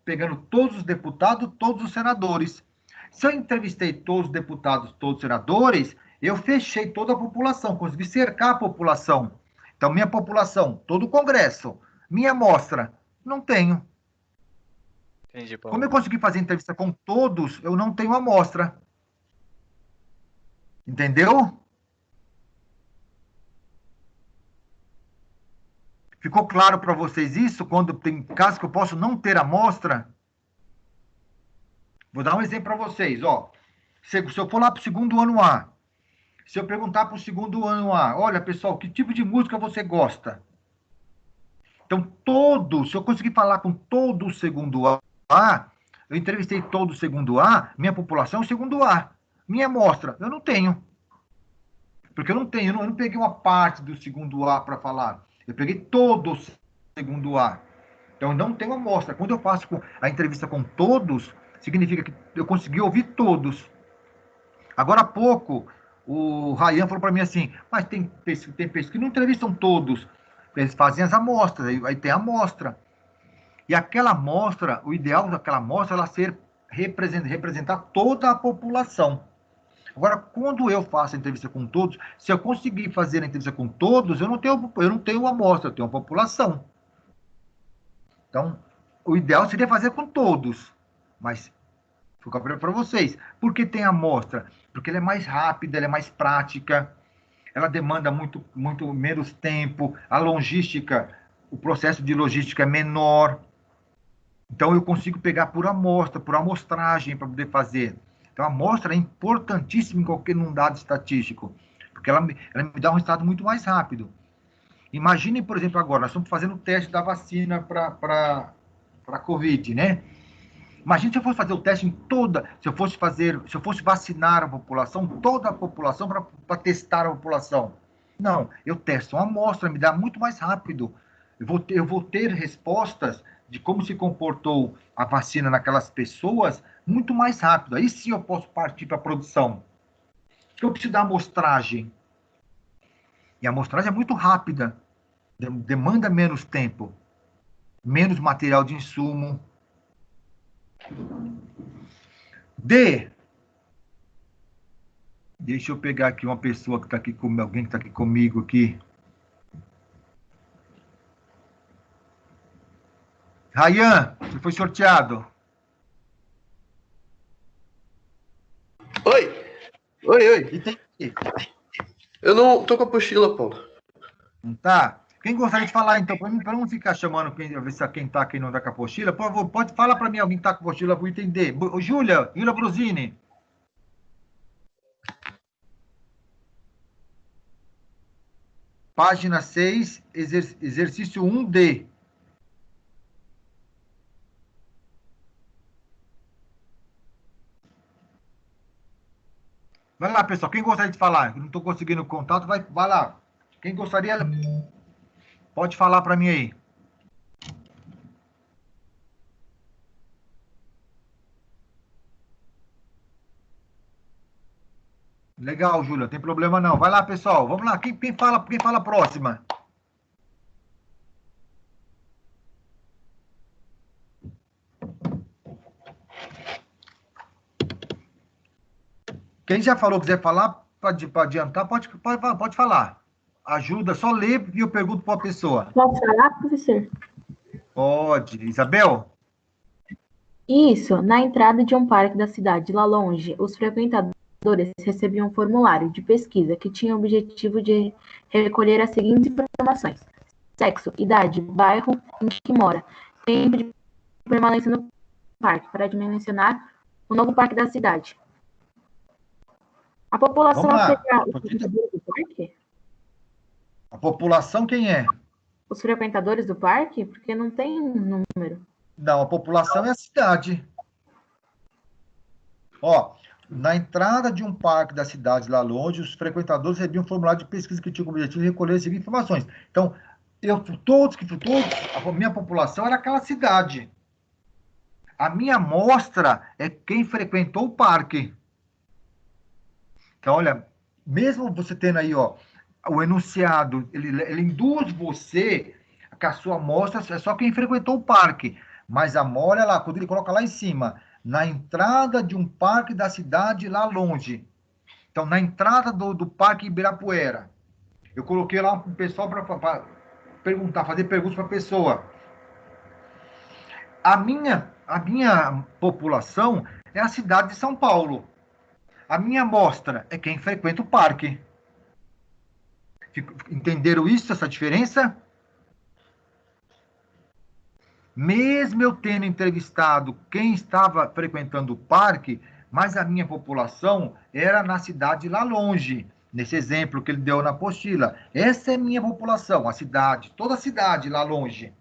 pegando todos os deputados, todos os senadores. Se eu entrevistei todos os deputados, todos os senadores, eu fechei toda a população, consegui cercar a população. Então, minha população, todo o Congresso, minha amostra, não tenho. Entendi, Paulo. Como eu consegui fazer entrevista com todos, eu não tenho amostra. Entendeu? Ficou claro para vocês isso? Quando tem casos que eu posso não ter amostra? Vou dar um exemplo para vocês. Ó. Se eu for lá para o segundo ano A, se eu perguntar para o segundo ano A, olha, pessoal, que tipo de música você gosta? Então, se eu conseguir falar com todo o segundo A, eu entrevistei todo o segundo A, minha população é o segundo A. Minha amostra, eu não tenho. Porque eu não peguei uma parte do segundo A para falar. Eu peguei todo o segundo A. Então, eu não tenho amostra. Quando eu faço a entrevista com todos, significa que eu consegui ouvir todos. Agora há pouco, o Ryan falou para mim assim, mas tem pesquisa que não entrevistam todos. Eles fazem as amostras, aí tem a amostra. E aquela amostra, o ideal daquela amostra é ela representar toda a população. Agora, quando eu faço a entrevista com todos, se eu conseguir fazer a entrevista com todos, eu não tenho amostra, eu tenho uma população. Então, o ideal seria fazer com todos. Mas, vou falar para vocês, por que tem amostra? Porque ela é mais rápida, ela é mais prática, ela demanda muito menos tempo, a logística, o processo de logística é menor. Então, eu consigo pegar por amostra, por amostragem para poder fazer. Então, a amostra é importantíssima em qualquer dado estatístico, porque ela me dá um resultado muito mais rápido. Imaginem, por exemplo, agora, nós estamos fazendo o teste da vacina para a Covid, né? Imagina se eu fosse fazer o teste se eu fosse vacinar a população, toda a população, para testar a população. Não, eu testo uma amostra, me dá muito mais rápido. Eu vou ter respostas de como se comportou a vacina naquelas pessoas muito mais rápido. Aí sim eu posso partir para a produção. Eu preciso da amostragem. E a amostragem é muito rápida. Demanda menos tempo. Menos material de insumo. Deixa eu pegar aqui uma pessoa que está aqui comigo, alguém que está aqui comigo aqui. Ryan, você foi sorteado. Oi! Oi! E tem... Eu não tô com a apostila, Paulo. Não tá? Quem gostaria de falar, então, para não ficar chamando quem tá, quem não tá com a apostila, por favor, pode falar para mim alguém que tá com a apostila, para eu entender. Júlia Brusini. Página 6, exercício 1D. Vai lá, pessoal. Quem gostaria de falar? Eu não estou conseguindo contato, vai lá. Quem gostaria, pode falar para mim aí. Legal, Júlia, não tem problema não. Vai lá, pessoal. Vamos lá. Quem fala a próxima? Quem já falou, quiser falar, para adiantar, pode falar. Ajuda, só lê e eu pergunto para a pessoa. Posso falar, professor? Pode. Isabel? Isso, na entrada de um parque da cidade, lá longe, os frequentadores recebiam um formulário de pesquisa que tinha o objetivo de recolher as seguintes informações: sexo, idade, bairro em que mora, tempo de permanência no parque, para dimensionar o novo parque da cidade. A população aceita os frequentadores do parque? A população quem é? Os frequentadores do parque? Porque não tem número. Não, a população é a cidade. Ó, na entrada de um parque da cidade lá longe, os frequentadores recebiam um formulário de pesquisa que tinha como objetivo recolher as seguintes informações. Então, a minha população era aquela cidade. A minha amostra é quem frequentou o parque. Então, olha, mesmo você tendo aí, ó, o enunciado, ele induz você que a sua amostra é só quem frequentou o parque. Mas olha lá, quando ele coloca lá em cima, na entrada de um parque da cidade lá longe. Então, na entrada do Parque Ibirapuera. Eu coloquei lá um pessoal para perguntar, fazer perguntas para a pessoa. A minha população é a cidade de São Paulo. A minha amostra é quem frequenta o parque. Entenderam isso, essa diferença? Mesmo eu tendo entrevistado quem estava frequentando o parque, mas a minha população era na cidade lá longe, nesse exemplo que ele deu na apostila. Essa é minha população, a cidade, toda a cidade lá longe.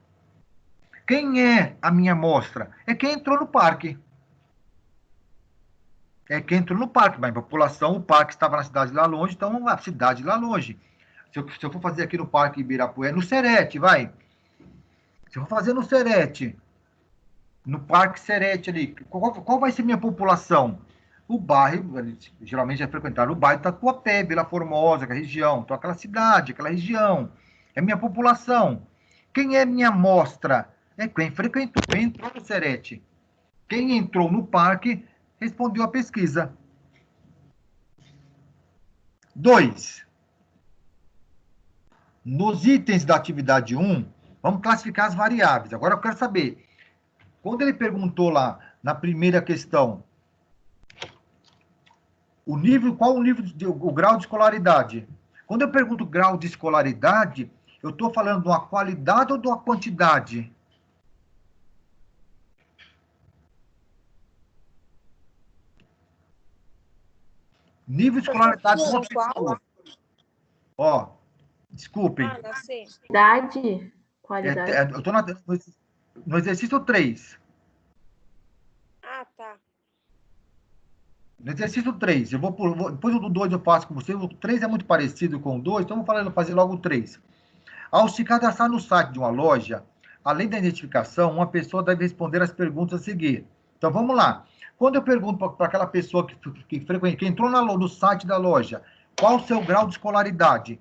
Quem é a minha amostra? É quem entrou no parque. É quem entrou no parque, mas a população, o parque estava na cidade lá longe, então a cidade lá longe. Se eu for fazer aqui no Parque Ibirapuera, no Serete, vai. Se eu vou fazer no Serete, no Parque Serete ali, qual vai ser minha população? O bairro, geralmente é frequentado o bairro Tatuapé, Vila Formosa, aquela região. Então, aquela cidade, aquela região. É minha população. Quem é minha amostra? É quem frequentou, quem entrou no Serete. Quem entrou no parque respondeu a pesquisa. 2. Nos itens da atividade 1, vamos classificar as variáveis. Agora eu quero saber, quando ele perguntou lá na primeira questão, qual o grau de escolaridade? Quando eu pergunto grau de escolaridade, eu estou falando de uma qualidade ou de uma quantidade? Nível de escolaridade de uma pessoa. Ó, desculpem. Ah, C. Qualidade. Eu estou no exercício 3. Ah, tá. No exercício 3, depois do 2 eu faço com você, o 3 é muito parecido com o 2, então eu vou fazer logo o 3. Ao se cadastrar no site de uma loja, além da identificação, uma pessoa deve responder as perguntas a seguir. Então, vamos lá. Quando eu pergunto para aquela pessoa que entrou no site da loja, qual o seu grau de escolaridade?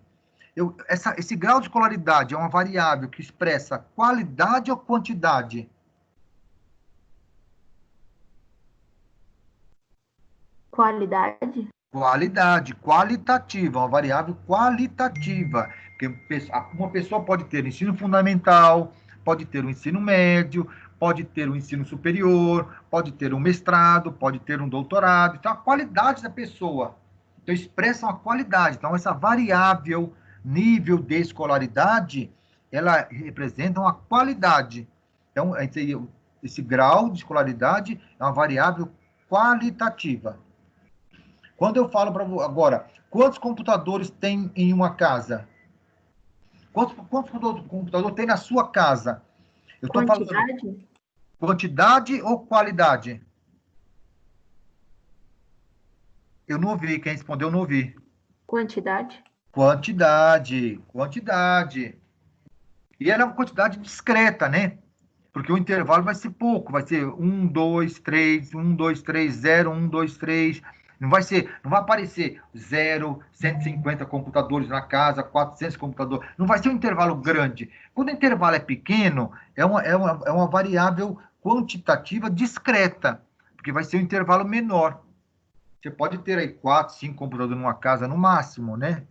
Esse grau de escolaridade é uma variável que expressa qualidade ou quantidade? Qualidade. Qualidade, qualitativa, uma variável qualitativa. Porque uma pessoa pode ter ensino fundamental, pode ter um ensino médio, pode ter um ensino superior, pode ter um mestrado, pode ter um doutorado. Então, a qualidade da pessoa. Então, expressa uma qualidade. Então, essa variável, nível de escolaridade, ela representa uma qualidade. Então, esse grau de escolaridade é uma variável qualitativa. Quando eu falo para você agora, quantos computadores tem em uma casa? Quantos computadores tem na sua casa? Eu estou falando quantidade ou qualidade? Eu não ouvi, quem respondeu eu não ouvi. Quantidade. Quantidade. E ela é uma quantidade discreta, né? Porque o intervalo vai ser pouco, vai ser 1, 2, 3, 1, 2, 3, 0, 1, 2, 3... Não vai aparecer 0, 150 computadores na casa, 400 computadores. Não vai ser um intervalo grande. Quando o intervalo é pequeno, é uma variável quantitativa discreta, porque vai ser um intervalo menor. Você pode ter aí 4, 5 computadores numa casa no máximo, né?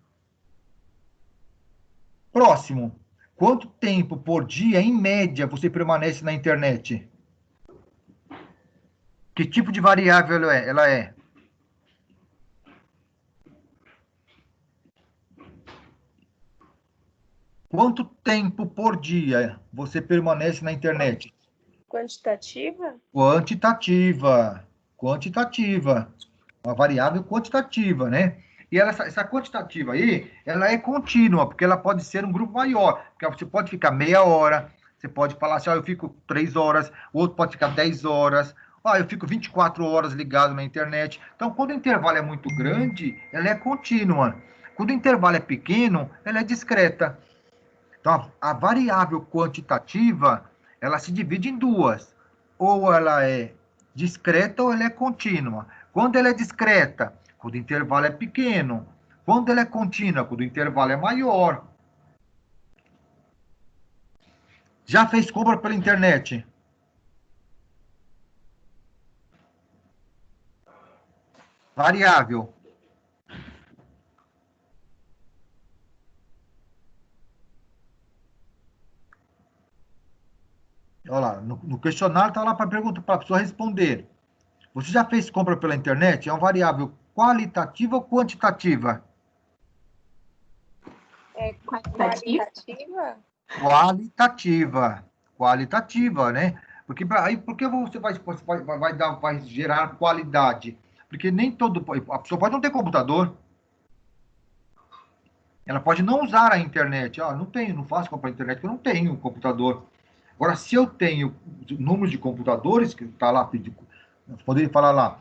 Próximo. Quanto tempo por dia, em média, você permanece na internet? Que tipo de variável ela é? Quanto tempo por dia você permanece na internet? Quantitativa? Quantitativa. Uma variável quantitativa, né? E essa quantitativa aí, ela é contínua, porque ela pode ser um grupo maior. Porque você pode ficar meia hora, você pode falar assim, eu fico 3 horas, o outro pode ficar 10 horas, eu fico 24 horas ligado na internet. Então, quando o intervalo é muito grande, ela é contínua. Quando o intervalo é pequeno, ela é discreta. Então, a variável quantitativa, ela se divide em duas. Ou ela é discreta ou ela é contínua. Quando ela é discreta, quando o intervalo é pequeno. Quando ela é contínua, quando o intervalo é maior. Já fez compra pela internet? Variável. Olha lá, no questionário está lá para pergunta para a pessoa responder. Você já fez compra pela internet? É uma variável qualitativa ou quantitativa? É qualitativa? Qualitativa, né? Porque aí, por que você vai gerar qualidade? Porque nem a pessoa pode não ter computador. Ela pode não usar a internet. Não faço compra na internet, porque eu não tenho computador. Agora, se eu tenho número de computadores, que está lá, poderia falar lá,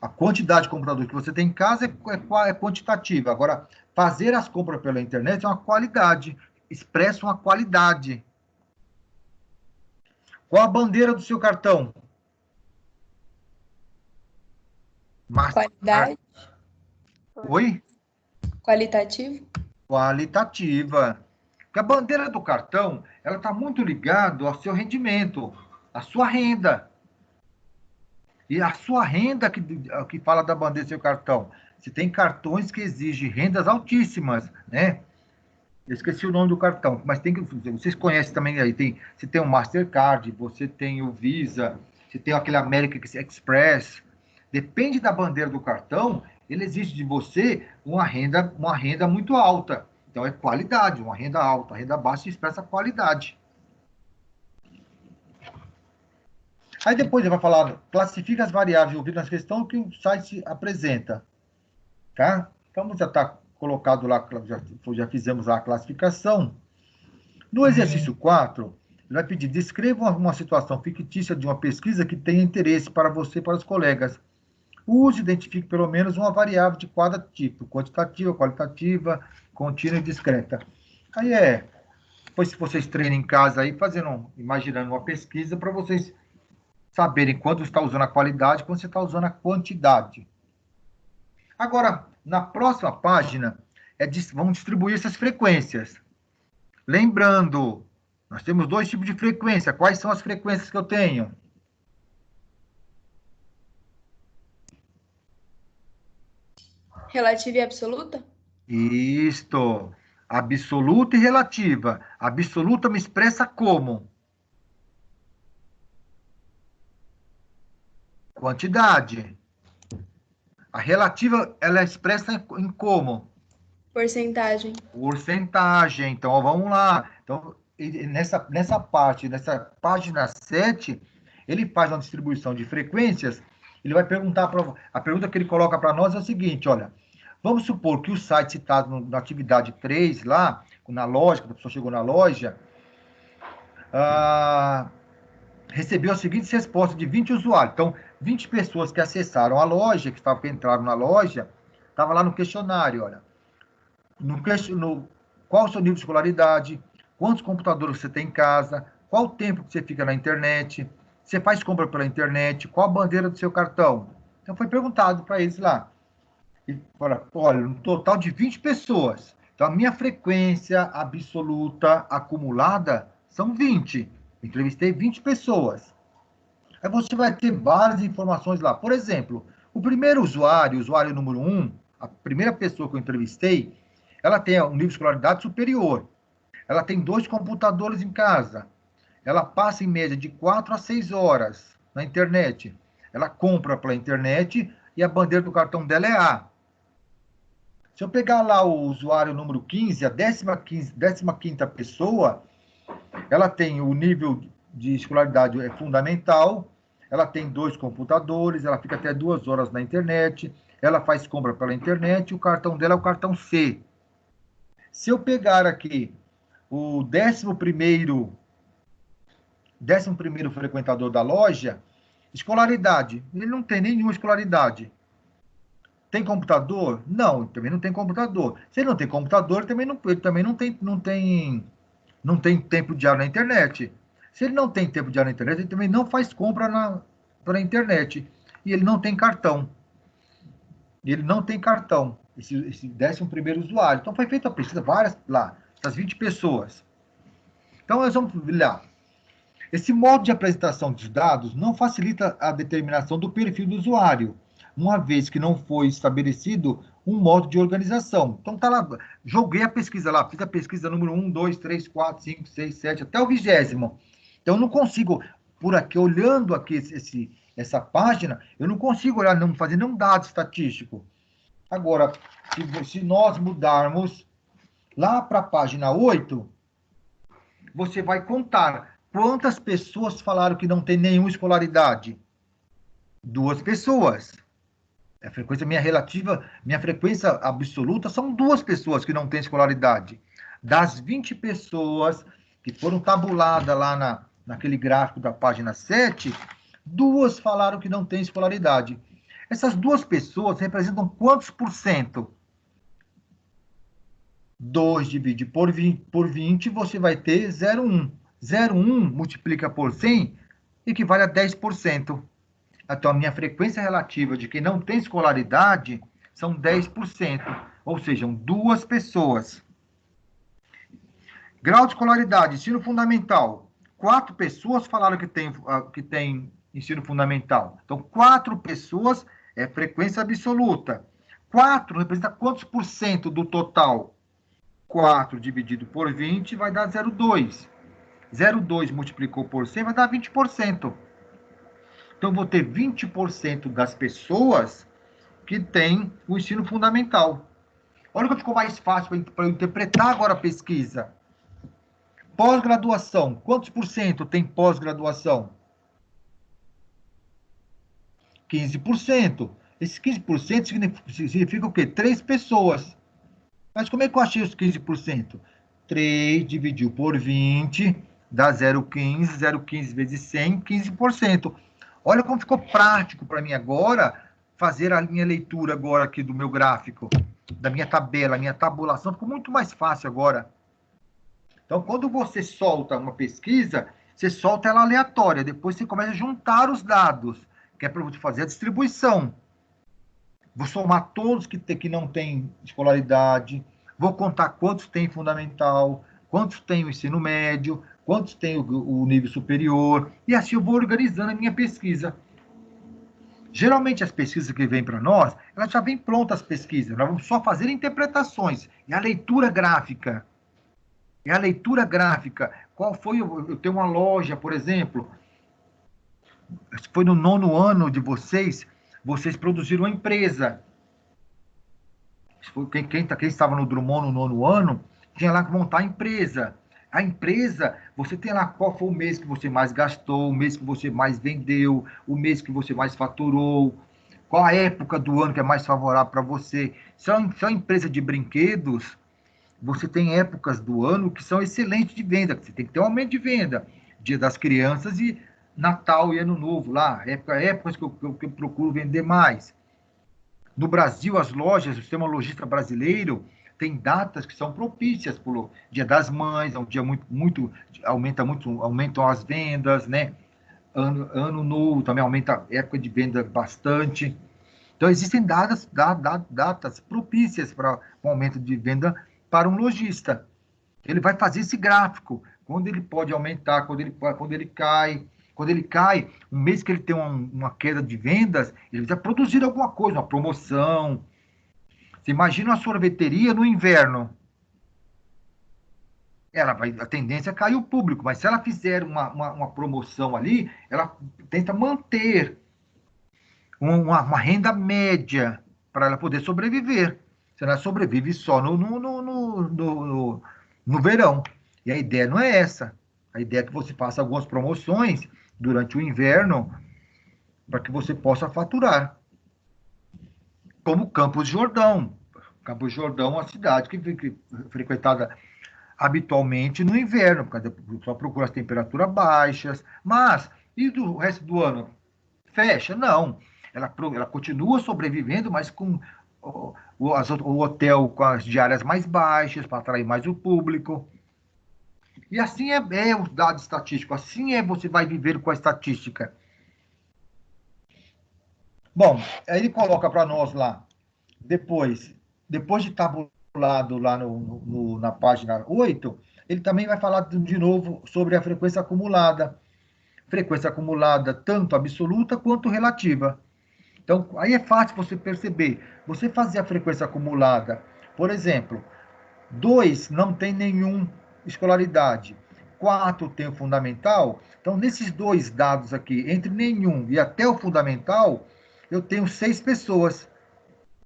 a quantidade de computadores que você tem em casa é quantitativa. Agora, fazer as compras pela internet é uma qualidade, expressa uma qualidade. Qual a bandeira do seu cartão? Qualidade, Oi? qualitativo. Qualitativa. Porque a bandeira do cartão, ela está muito ligada ao seu rendimento, à sua renda. E a sua renda que fala da bandeira do seu cartão. Você tem cartões que exigem rendas altíssimas, né? Eu esqueci o nome do cartão, mas tem que, vocês conhecem também aí, você tem o Mastercard, você tem o Visa, você tem aquele American Express. Depende da bandeira do cartão, ele exige de você uma renda muito alta. Então é qualidade, uma renda alta, a renda baixa expressa qualidade. Aí depois ele vai falar, classifica as variáveis ouvidas na questão que o site apresenta. Tá? Então já está colocado lá, já fizemos lá a classificação. No exercício 4, ele vai pedir, descreva uma situação fictícia de uma pesquisa que tenha interesse para você e para os colegas. Use e identifique pelo menos uma variável de cada tipo, quantitativa, qualitativa, contínua e discreta. Aí depois se vocês treinam em casa aí, imaginando uma pesquisa para vocês saberem quando está usando a qualidade, quando você está usando a quantidade. Agora, na próxima página, vamos distribuir essas frequências. Lembrando, nós temos 2 tipos de frequência. Quais são as frequências que eu tenho? Relativa e absoluta? Isto. Absoluta e relativa. Absoluta me expressa como? Quantidade. A relativa, ela é expressa em como? Porcentagem. Porcentagem. Então, vamos lá. Então, nessa página 7, ele faz uma distribuição de frequências. Ele vai perguntar, a pergunta que ele coloca para nós é a seguinte, olha, vamos supor que o site citado na atividade 3, lá, na loja, quando a pessoa chegou na loja, recebeu as seguintes respostas de 20 usuários. Então, 20 pessoas que acessaram a loja, que entraram na loja, estava lá no questionário, olha. Qual o seu nível de escolaridade, quantos computadores você tem em casa, qual o tempo que você fica na internet, você faz compra pela internet, qual a bandeira do seu cartão. Então, foi perguntado para eles lá. E fala, olha, um total de 20 pessoas. Então, a minha frequência absoluta acumulada são 20. Entrevistei 20 pessoas. Aí você vai ter várias informações lá. Por exemplo, o primeiro usuário, o usuário número 1, a primeira pessoa que eu entrevistei, ela tem um nível de escolaridade superior. Ela tem 2 computadores em casa. Ela passa, em média, de 4 a 6 horas na internet. Ela compra pela internet e a bandeira do cartão dela é A. Se eu pegar lá o usuário número 15, a 15ª pessoa, ela tem o nível de escolaridade fundamental, ela tem 2 computadores, ela fica até 2 horas na internet, ela faz compra pela internet, o cartão dela é o cartão C. Se eu pegar aqui o 11º frequentador da loja, escolaridade, ele não tem nenhuma escolaridade. Tem computador? Não, também não tem computador. Se ele não tem computador, ele também não tem tempo diário na internet. Se ele não tem tempo diário na internet, ele também não faz compra pela internet. E ele não tem cartão. Esse 11º usuário. Então, foi feita a pesquisa, várias lá, essas 20 pessoas. Então, nós vamos lá. Esse modo de apresentação dos dados não facilita a determinação do perfil do usuário, uma vez que não foi estabelecido um modo de organização. Então, tá lá, joguei a pesquisa lá, fiz a pesquisa número 1, 2, 3, 4, 5, 6, 7, até o 20º. Então, eu não consigo, por aqui, olhando aqui essa página, eu não consigo olhar, não fazer nenhum dado estatístico. Agora, se nós mudarmos lá para a página 8, você vai contar quantas pessoas falaram que não tem nenhuma escolaridade. 2 pessoas. A frequência minha frequência absoluta são 2 pessoas que não têm escolaridade. Das 20 pessoas que foram tabuladas lá naquele gráfico da página 7, 2 falaram que não têm escolaridade. Essas 2 pessoas representam quantos por cento? 2 divide por 20, você vai ter 0,1. 0,1 multiplica por 100, equivale a 10%. Então, a minha frequência relativa de quem não tem escolaridade são 10%, ou seja, 2 pessoas. Grau de escolaridade, ensino fundamental. 4 pessoas falaram que tem ensino fundamental. Então, 4 pessoas é frequência absoluta. 4 representa quantos por cento do total? 4 dividido por 20 vai dar 0,2. 0,2 multiplicou por 100 vai dar 20%. Então, eu vou ter 20% das pessoas que têm o ensino fundamental. Olha que ficou mais fácil para eu interpretar agora a pesquisa. Pós-graduação. Quantos por cento tem pós-graduação? 15%. Esses 15% significa o quê? 3 pessoas. Mas como é que eu achei os 15%? 3 dividido por 20 dá 0,15. 0,15 vezes 100, 15%. Olha como ficou prático para mim agora fazer a minha leitura agora aqui do meu gráfico, da minha tabela, minha tabulação. Ficou muito mais fácil agora. Então, quando você solta uma pesquisa, você solta ela aleatória. Depois você começa a juntar os dados, que é para você fazer a distribuição. Vou somar todos que não têm escolaridade, vou contar quantos têm fundamental, quantos têm o ensino médio, quantos têm o nível superior, e assim eu vou organizando a minha pesquisa. Geralmente as pesquisas que vêm para nós, elas já vêm prontas as pesquisas, nós vamos só fazer interpretações, é a leitura gráfica. É a leitura gráfica. Qual foi? Eu tenho uma loja, por exemplo, foi no 9º ano de vocês produziram uma empresa. Quem estava no Drummond no 9º ano, tinha lá que montar a empresa. A empresa, você tem lá qual foi o mês que você mais gastou, o mês que você mais vendeu, o mês que você mais faturou, qual a época do ano que é mais favorável para você. Se é uma empresa de brinquedos, você tem épocas do ano que são excelentes de venda, você tem que ter um aumento de venda. Dia das Crianças e Natal e Ano Novo, lá, épocas que eu procuro vender mais. No Brasil, as lojas, o sistema logístico brasileiro, tem datas que são propícias, por Dia das Mães, é um dia aumentam as vendas, né? Ano Novo também aumenta a época de venda bastante. Então, existem datas propícias para um aumento de venda para um lojista. Ele vai fazer esse gráfico, quando ele pode aumentar, quando ele cai. Quando ele cai, um mês que ele tem uma queda de vendas, ele vai produzir alguma coisa, uma promoção. Você imagina uma sorveteria no inverno. A tendência é cair o público, mas se ela fizer uma promoção ali, ela tenta manter uma renda média para ela poder sobreviver. Se ela sobrevive só no verão. E a ideia não é essa. A ideia é que você faça algumas promoções durante o inverno para que você possa faturar. Como Campos do Jordão. Campos do Jordão é uma cidade que fica frequentada habitualmente no inverno, porque só procura as temperaturas baixas. Mas, e do resto do ano? Fecha? Não. Ela continua sobrevivendo, mas com o hotel com as diárias mais baixas, para atrair mais o público. E assim é o dado estatístico, assim você vai viver com a estatística. Bom, aí ele coloca para nós lá, depois de tabulado lá na página 8, ele também vai falar de novo sobre a frequência acumulada. Frequência acumulada tanto absoluta quanto relativa. Então, aí é fácil você perceber. Você fazer a frequência acumulada, por exemplo, 2 não tem nenhuma escolaridade, 4 tem o fundamental. Então, nesses 2 dados aqui, entre nenhum e até o fundamental, eu tenho 6 pessoas.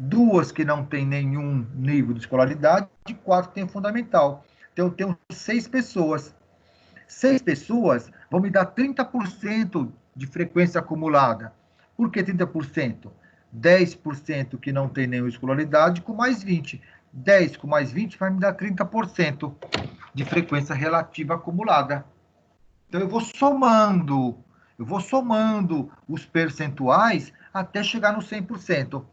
2 que não tem nenhum nível de escolaridade e 4 que tem o fundamental. Então, eu tenho 6 pessoas. 6 pessoas vão me dar 30% de frequência acumulada. Por que 30%? 10% que não tem nenhuma escolaridade com mais 20. 10 com mais 20 vai me dar 30% de frequência relativa acumulada. Então, eu vou somando os percentuais até chegar no 100%.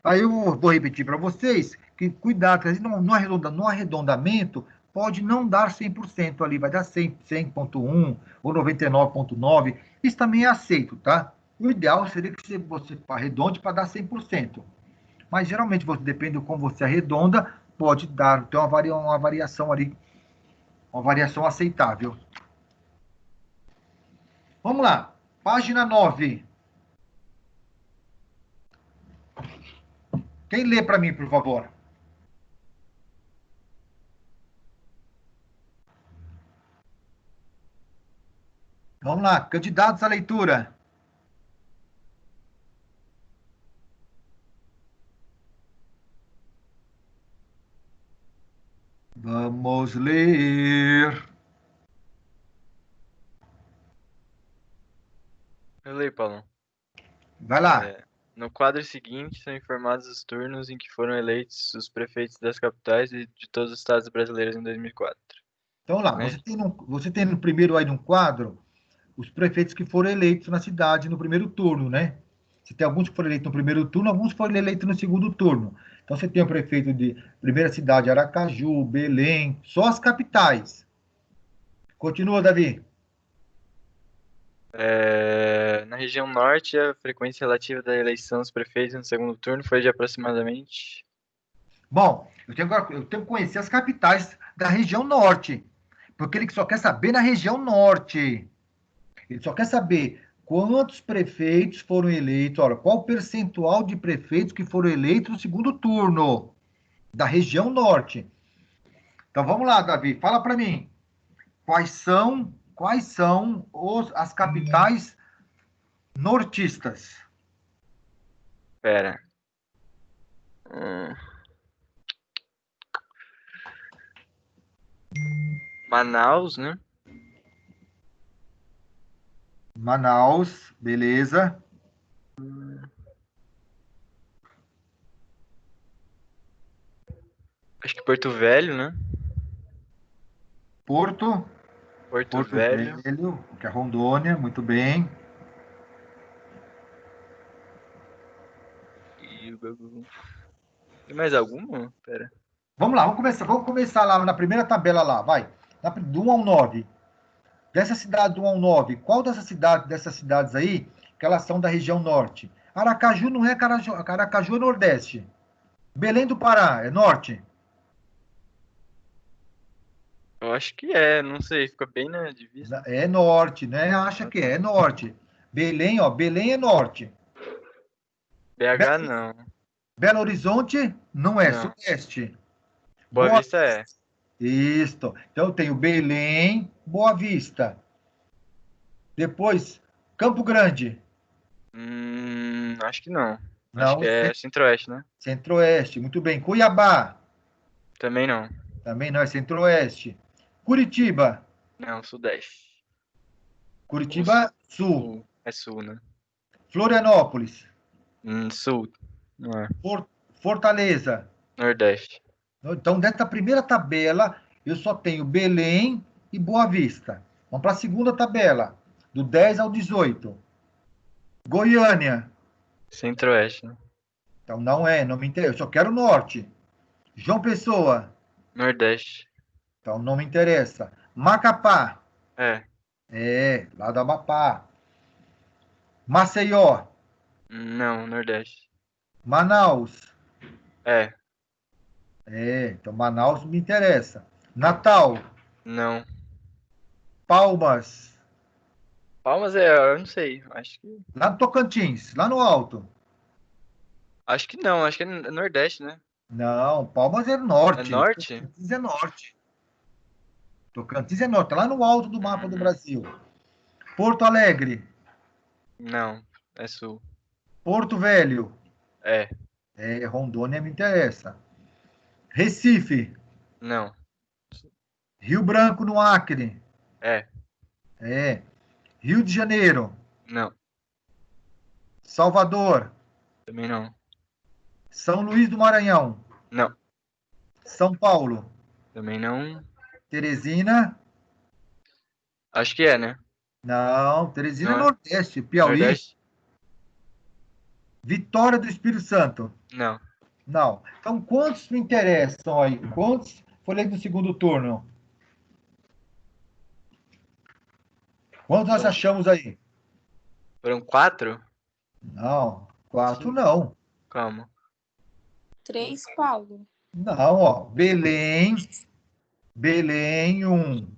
Aí eu vou repetir para vocês que cuidado, no arredondamento, pode não dar 100% ali, vai dar 100,1 ou 99,9. Isso também é aceito, tá? O ideal seria que você arredonde para dar 100%. Mas geralmente, depende de como você arredonda, pode dar, tem uma variação ali, uma variação aceitável. Vamos lá, página 9. Quem lê para mim, por favor? Vamos lá, candidatos à leitura. Vamos ler. Eu leio, Paulão. Vai lá. No quadro seguinte, são informados os turnos em que foram eleitos os prefeitos das capitais e de todos os estados brasileiros em 2004. Então, lá, Né? você tem no primeiro aí no quadro os prefeitos que foram eleitos na cidade no primeiro turno, né? Você tem alguns que foram eleitos no primeiro turno, alguns foram eleitos no segundo turno. Então, você tem o prefeito de primeira cidade, Aracaju, Belém, só as capitais. Continua, Davi. Na região norte, a frequência relativa da eleição dos prefeitos no segundo turno foi de aproximadamente... Bom, eu tenho que conhecer as capitais da região norte, porque ele só quer saber na região norte. Ele só quer saber quantos prefeitos foram eleitos, olha, qual o percentual de prefeitos que foram eleitos no segundo turno da região norte. Então vamos lá, Davi, fala para mim. Quais são as capitais nortistas? Pera. Manaus, né? Manaus, beleza. Acho que Porto Velho, né? Porto Velho. Velho, que é Rondônia, muito bem. E... Tem mais alguma? Pera. Vamos lá, vamos começar lá na primeira tabela lá, vai. Do 1 ao 9. Dessa cidade do 1 ao 9, qual dessas cidades aí, que elas são da região norte? Aracaju não é Aracaju é nordeste. Belém do Pará é norte? Eu acho que é, não sei, fica bem na divisa. É norte, né? Acha que é norte. Belém, ó, Belém é norte. BH não. Belo Horizonte não é, Não. sudeste. Boa Vista é. Isso. Então eu tenho Belém, Boa Vista. Depois, Campo Grande. Acho que não. Não, Acho que é Centro-Oeste, né? Centro-Oeste, muito bem. Cuiabá. Também não. Também não é Centro-Oeste. Curitiba. Não, Sudeste. Curitiba, Sul. É Sul, né? Florianópolis. Sul. Não é. Fortaleza. Nordeste. Então, dessa primeira tabela, eu só tenho Belém e Boa Vista. Vamos para a segunda tabela, do 10 ao 18. Goiânia. Centro-Oeste, né? Então, não me interessa. Eu só quero norte. João Pessoa. Nordeste. Então, não me interessa. Macapá. É, lá do Amapá. Maceió. Não, Nordeste. Manaus. É, Então Manaus me interessa. Natal. não. Palmas. Palmas eu não sei. Acho que. Lá no Tocantins, lá no alto. Acho que não, acho que é Nordeste, né? Não, Palmas é norte. É norte? Tocantins é norte. Tocantins é norte, tá lá no alto do mapa do Brasil. Porto Alegre. Não, é sul. Porto Velho. É, Rondônia me interessa. Recife. não. Rio Branco, no Acre. É, Rio de Janeiro. não. Salvador. Também não. São Luís do Maranhão. Não. São Paulo. Também não. Teresina. Acho que é, né? Não, Teresina é Não é? Nordeste. Piauí. Nordeste? Vitória do Espírito Santo. Não. Não. Então, quantos me interessam aí? Quantos foi eleito no segundo turno? Quantos nós achamos aí? Foram 4? Não, 4 não. Calma. 3, Paulo. Não, ó. Belém, 1.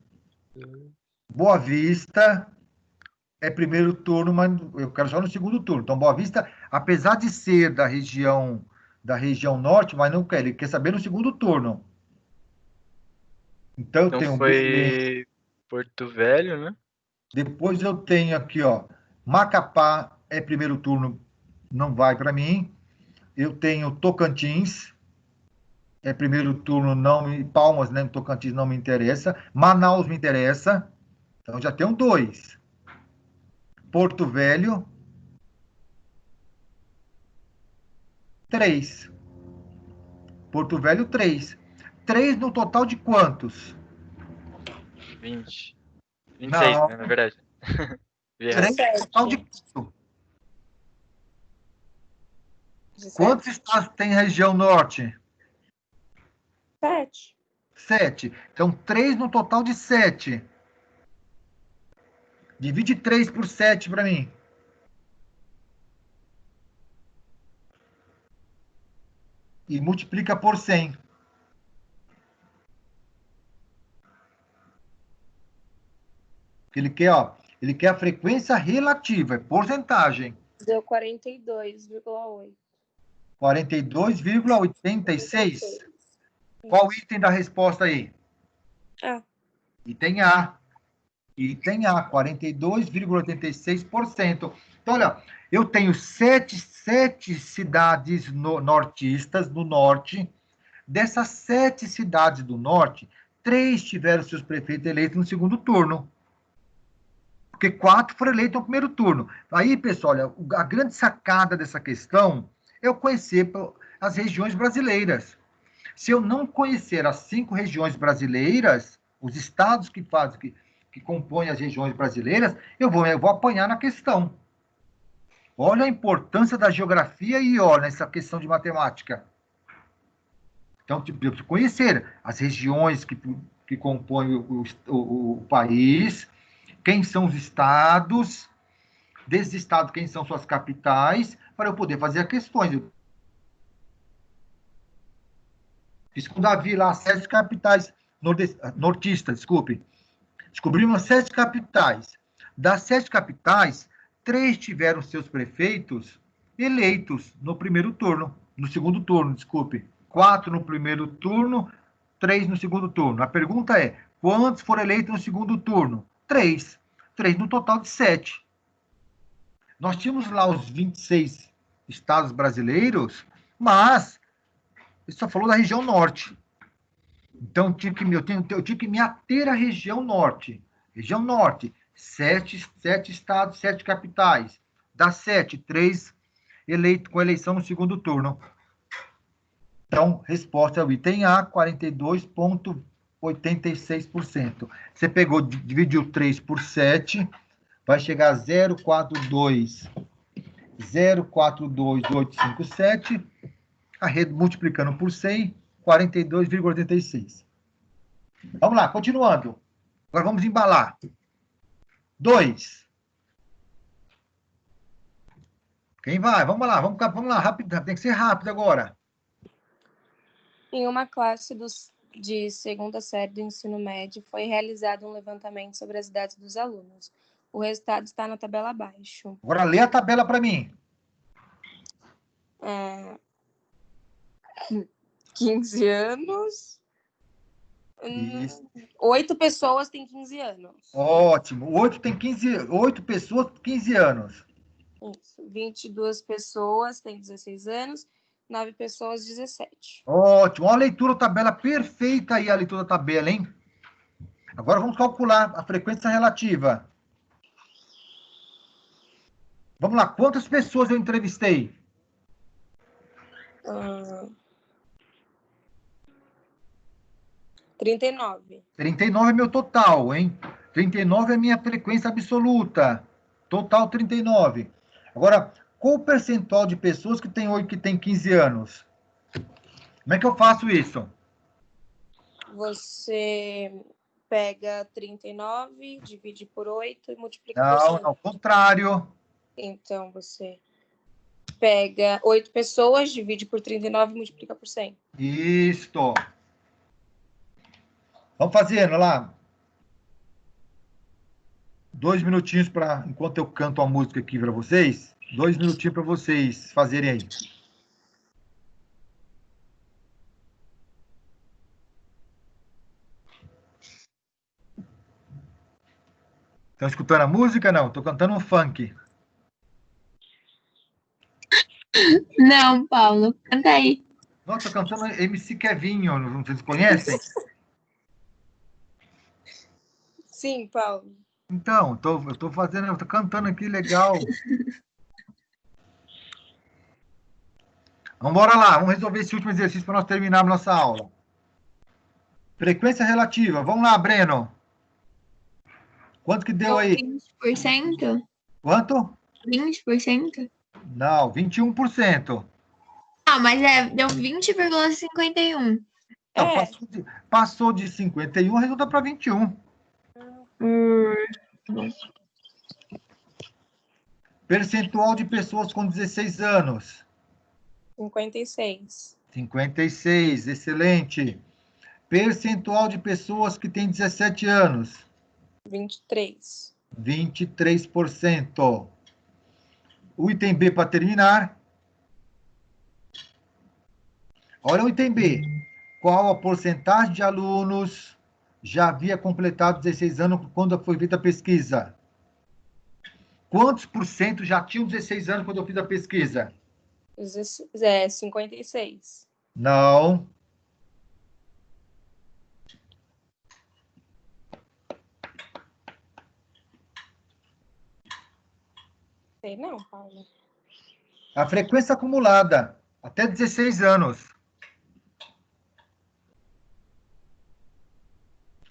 Boa Vista é primeiro turno, mas eu quero só no segundo turno. Então, Boa Vista, apesar de ser da região norte, mas não quer, ele quer saber no segundo turno. Então, eu Então tenho Belém. foi Porto Velho, né? Depois eu tenho aqui, ó, Macapá é primeiro turno, não vai para mim. Eu tenho Tocantins, é primeiro turno, não, Palmas, né? Tocantins não me interessa. Manaus me interessa. Então já tenho 2. Porto Velho, 3. Porto Velho, 3. 3 no total de quantos? 20. 26, Não. né, na verdade. Vi 3 errado. no total de quanto? Quantos estados tem região norte? 7. 7. Então, 3 no total de 7. Divide 3 por 7 para mim. E multiplica por 100. Ele quer, ó, ele quer a frequência relativa, é porcentagem. Deu 42,8. 42,86. Qual item da resposta aí? Ah. Item A. Item A, 42,86%. Então, olha, eu tenho 7 cidades nortistas no norte. Dessas 7 cidades do norte, 3 tiveram seus prefeitos eleitos no segundo turno. Porque 4 foram eleitos no primeiro turno. Aí, pessoal, olha, a grande sacada dessa questão é eu conhecer as regiões brasileiras. Se eu não conhecer as 5 regiões brasileiras, os estados que compõem as regiões brasileiras, eu vou apanhar na questão. Olha a importância da geografia e olha essa questão de matemática. Então, eu preciso conhecer as regiões que compõem o país, quem são os estados, desses estados, quem são suas capitais, para eu poder fazer as questões. Eu fiz com o Davi lá, 7 capitais nortistas, desculpe. Descobrimos 7 capitais. Das 7 capitais, 3 tiveram seus prefeitos eleitos no primeiro turno, no segundo turno, desculpe. 4 no primeiro turno, 3 no segundo turno. A pergunta é, quantos foram eleitos no segundo turno? 3. 3 no total de 7. Nós tínhamos lá os 26 estados brasileiros, mas ele só falou da região norte. Então, eu tinha que me ater à região norte. Região norte, 7 estados, 7 capitais. Das 7, 3 eleitos com eleição no segundo turno. Então, resposta é o item A, 42,86%. Você pegou, dividiu 3 por 7, vai chegar a 0,42857. Multiplicando por 100, 42,86. Vamos lá, continuando. Agora vamos embalar. 2. Quem vai? Vamos lá, rápido. Tem que ser rápido agora. Em uma classe de segunda série do ensino médio, foi realizado um levantamento sobre as idades dos alunos. O resultado está na tabela abaixo. Agora lê a tabela para mim. 15 anos. Isso. 8 pessoas têm 15 anos. Ótimo. 8 pessoas, 15 anos. Isso. 22 pessoas têm 16 anos. 9 pessoas, 17. Ótimo. Olha a leitura da tabela perfeita aí, a leitura da tabela, hein? Agora vamos calcular a frequência relativa. Vamos lá. Quantas pessoas eu entrevistei? 39. 39 é meu total, hein? 39 é minha frequência absoluta. Total 39. Agora, qual o percentual de pessoas que tem 15 anos? Como é que eu faço isso? Você pega 39, divide por 8 e multiplica por Não, 100. ao contrário. Então, você pega 8 pessoas, divide por 39 e multiplica por 100. Isto. Vamos fazendo lá. 2 minutinhos para, enquanto eu canto a música aqui para vocês, 2 minutinhos para vocês fazerem aí. Estão escutando a música? Não, estou cantando um funk. Não, Paulo, canta aí. Nossa, estou cantando MC Kevinho, não vocês conhecem? Sim, Paulo. Então, eu estou cantando aqui legal. Vamos embora lá, vamos resolver esse último exercício para nós terminarmos nossa aula. Frequência relativa, vamos lá, Breno. Quanto que deu aí? 20%? Quanto? 20%? Não, 21%. Ah, mas deu 20,51. Então, passou de 51, resulta para 21. Percentual de pessoas com 16 anos. 56. 56, excelente. Percentual de pessoas que têm 17 anos. 23. 23%. O item B para terminar. Olha o item B. Qual a porcentagem de alunos já havia completado 16 anos quando foi feita a pesquisa? Quantos por cento já tinham 16 anos quando eu fiz a pesquisa? 56. Não. Sei não, Paulo. A frequência acumulada, até 16 anos.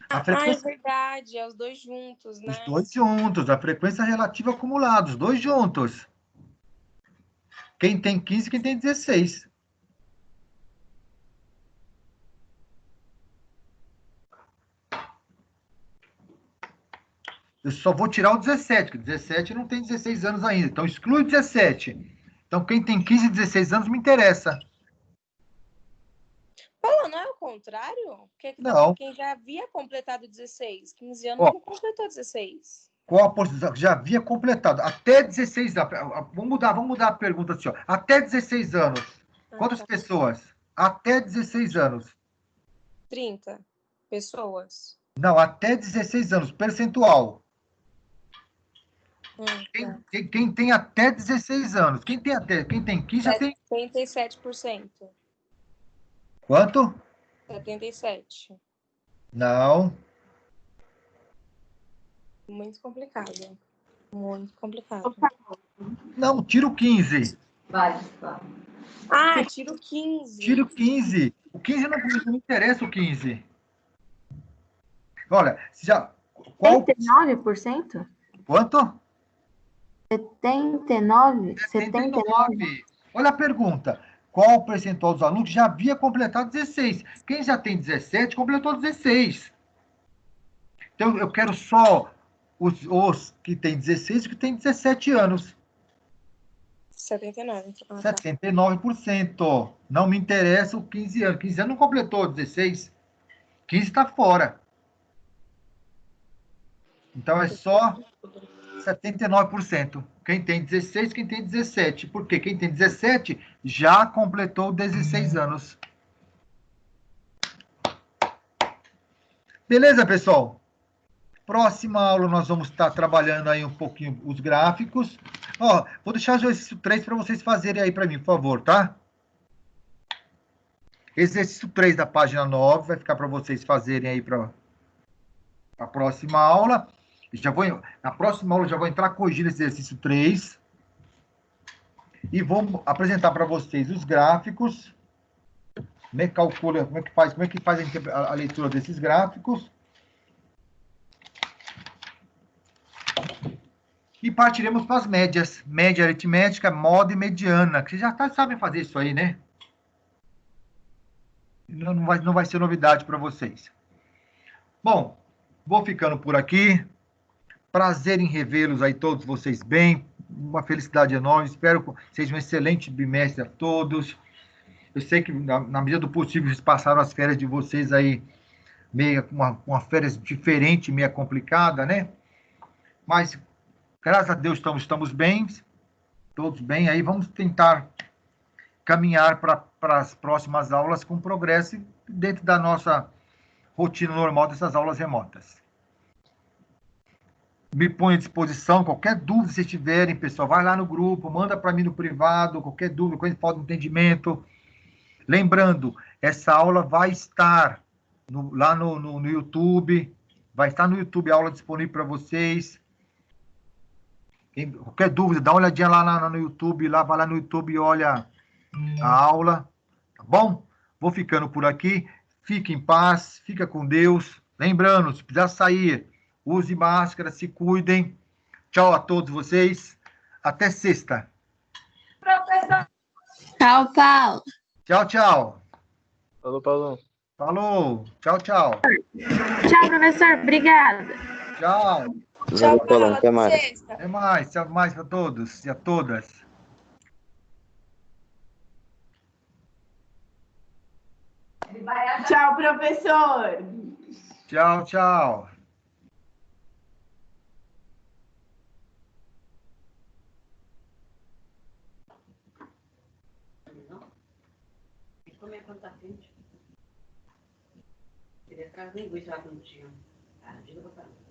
A É frequência... verdade, é os dois juntos, né? Os dois juntos, a frequência relativa acumulada, os dois juntos. Quem tem 15 e quem tem 16. Eu só vou tirar o 17, porque 17 não tem 16 anos ainda. Então, exclui o 17. Então, quem tem 15 e 16 anos me interessa. Paulo, não é o contrário? Porque Não. quem já havia completado 16, 15 anos, não completou 16. Qual a porcentagem? Já havia completado. Até 16 anos. Vamos mudar a pergunta assim, ó. Até 16 anos. Quantas pessoas? Até 16 anos. 30 pessoas. Não, até 16 anos. Percentual. Quem tem até 16 anos? Quem tem 15 já tem... 77%. Quanto? 77. Não. Muito complicado. Muito complicado. Não, tira o 15. Ah, tira o 15. Tira o 15. O 15 não me interessa, o 15. Olha, já... Qual... 79%? Quanto? 79? 79. Olha a pergunta. Qual o percentual dos alunos que já havia completado 16? Quem já tem 17, completou 16. Então, eu quero só os que têm 16 e que têm 17 anos. 79. 79%. Não me interessa o 15 anos. 15 anos não completou 16. 15 está fora. Então, é só 79%. Quem tem 16, quem tem 17. Porque quem tem 17 já completou 16 anos. Beleza, pessoal? Próxima aula nós vamos estar trabalhando aí um pouquinho os gráficos. Ó, vou deixar o exercício 3 para vocês fazerem aí para mim, por favor, tá? Exercício 3 da página 9 vai ficar para vocês fazerem aí para a próxima aula. Na próxima aula, já vou entrar corrigindo esse exercício 3. E vou apresentar para vocês os gráficos. Como é que calcula, como é que faz a leitura desses gráficos. E partiremos para as médias. Média aritmética, moda e mediana. Que vocês já sabem fazer isso aí, né? não vai ser novidade para vocês. Bom, vou ficando por aqui. Prazer em revê-los aí, todos vocês bem. Uma felicidade enorme. Espero que seja um excelente bimestre a todos. Eu sei que, na medida do possível, vocês passaram as férias de vocês aí, meio uma férias diferente, meio complicada, né? Mas, graças a Deus, estamos bem, todos bem. Aí vamos tentar caminhar para as próximas aulas com progresso dentro da nossa rotina normal dessas aulas remotas. Me ponho à disposição, qualquer dúvida que vocês tiverem, pessoal, vai lá no grupo, manda para mim no privado, qualquer dúvida, coisa de falta de entendimento. Lembrando, essa aula vai estar lá no YouTube, vai estar no YouTube a aula disponível para vocês. Qualquer dúvida, dá uma olhadinha lá no YouTube, vai lá no YouTube e olha a aula, tá bom? Vou ficando por aqui, fique em paz, fica com Deus. Lembrando, se precisar sair, use máscara, se cuidem. Tchau a todos vocês, até sexta. Professor. Tchau, Paulo. Tchau, tchau. Falou, Paulão. Falou, tchau, tchau. Tchau, professor. Obrigada. Tchau. Valeu, Paulão. Até mais. Até mais, tchau mais para todos e a todas. Tchau, professor. Tchau, tchau. Comer quando tá quente. Queria ficar linguiça lá que não tinha. Ah, diga pra caramba.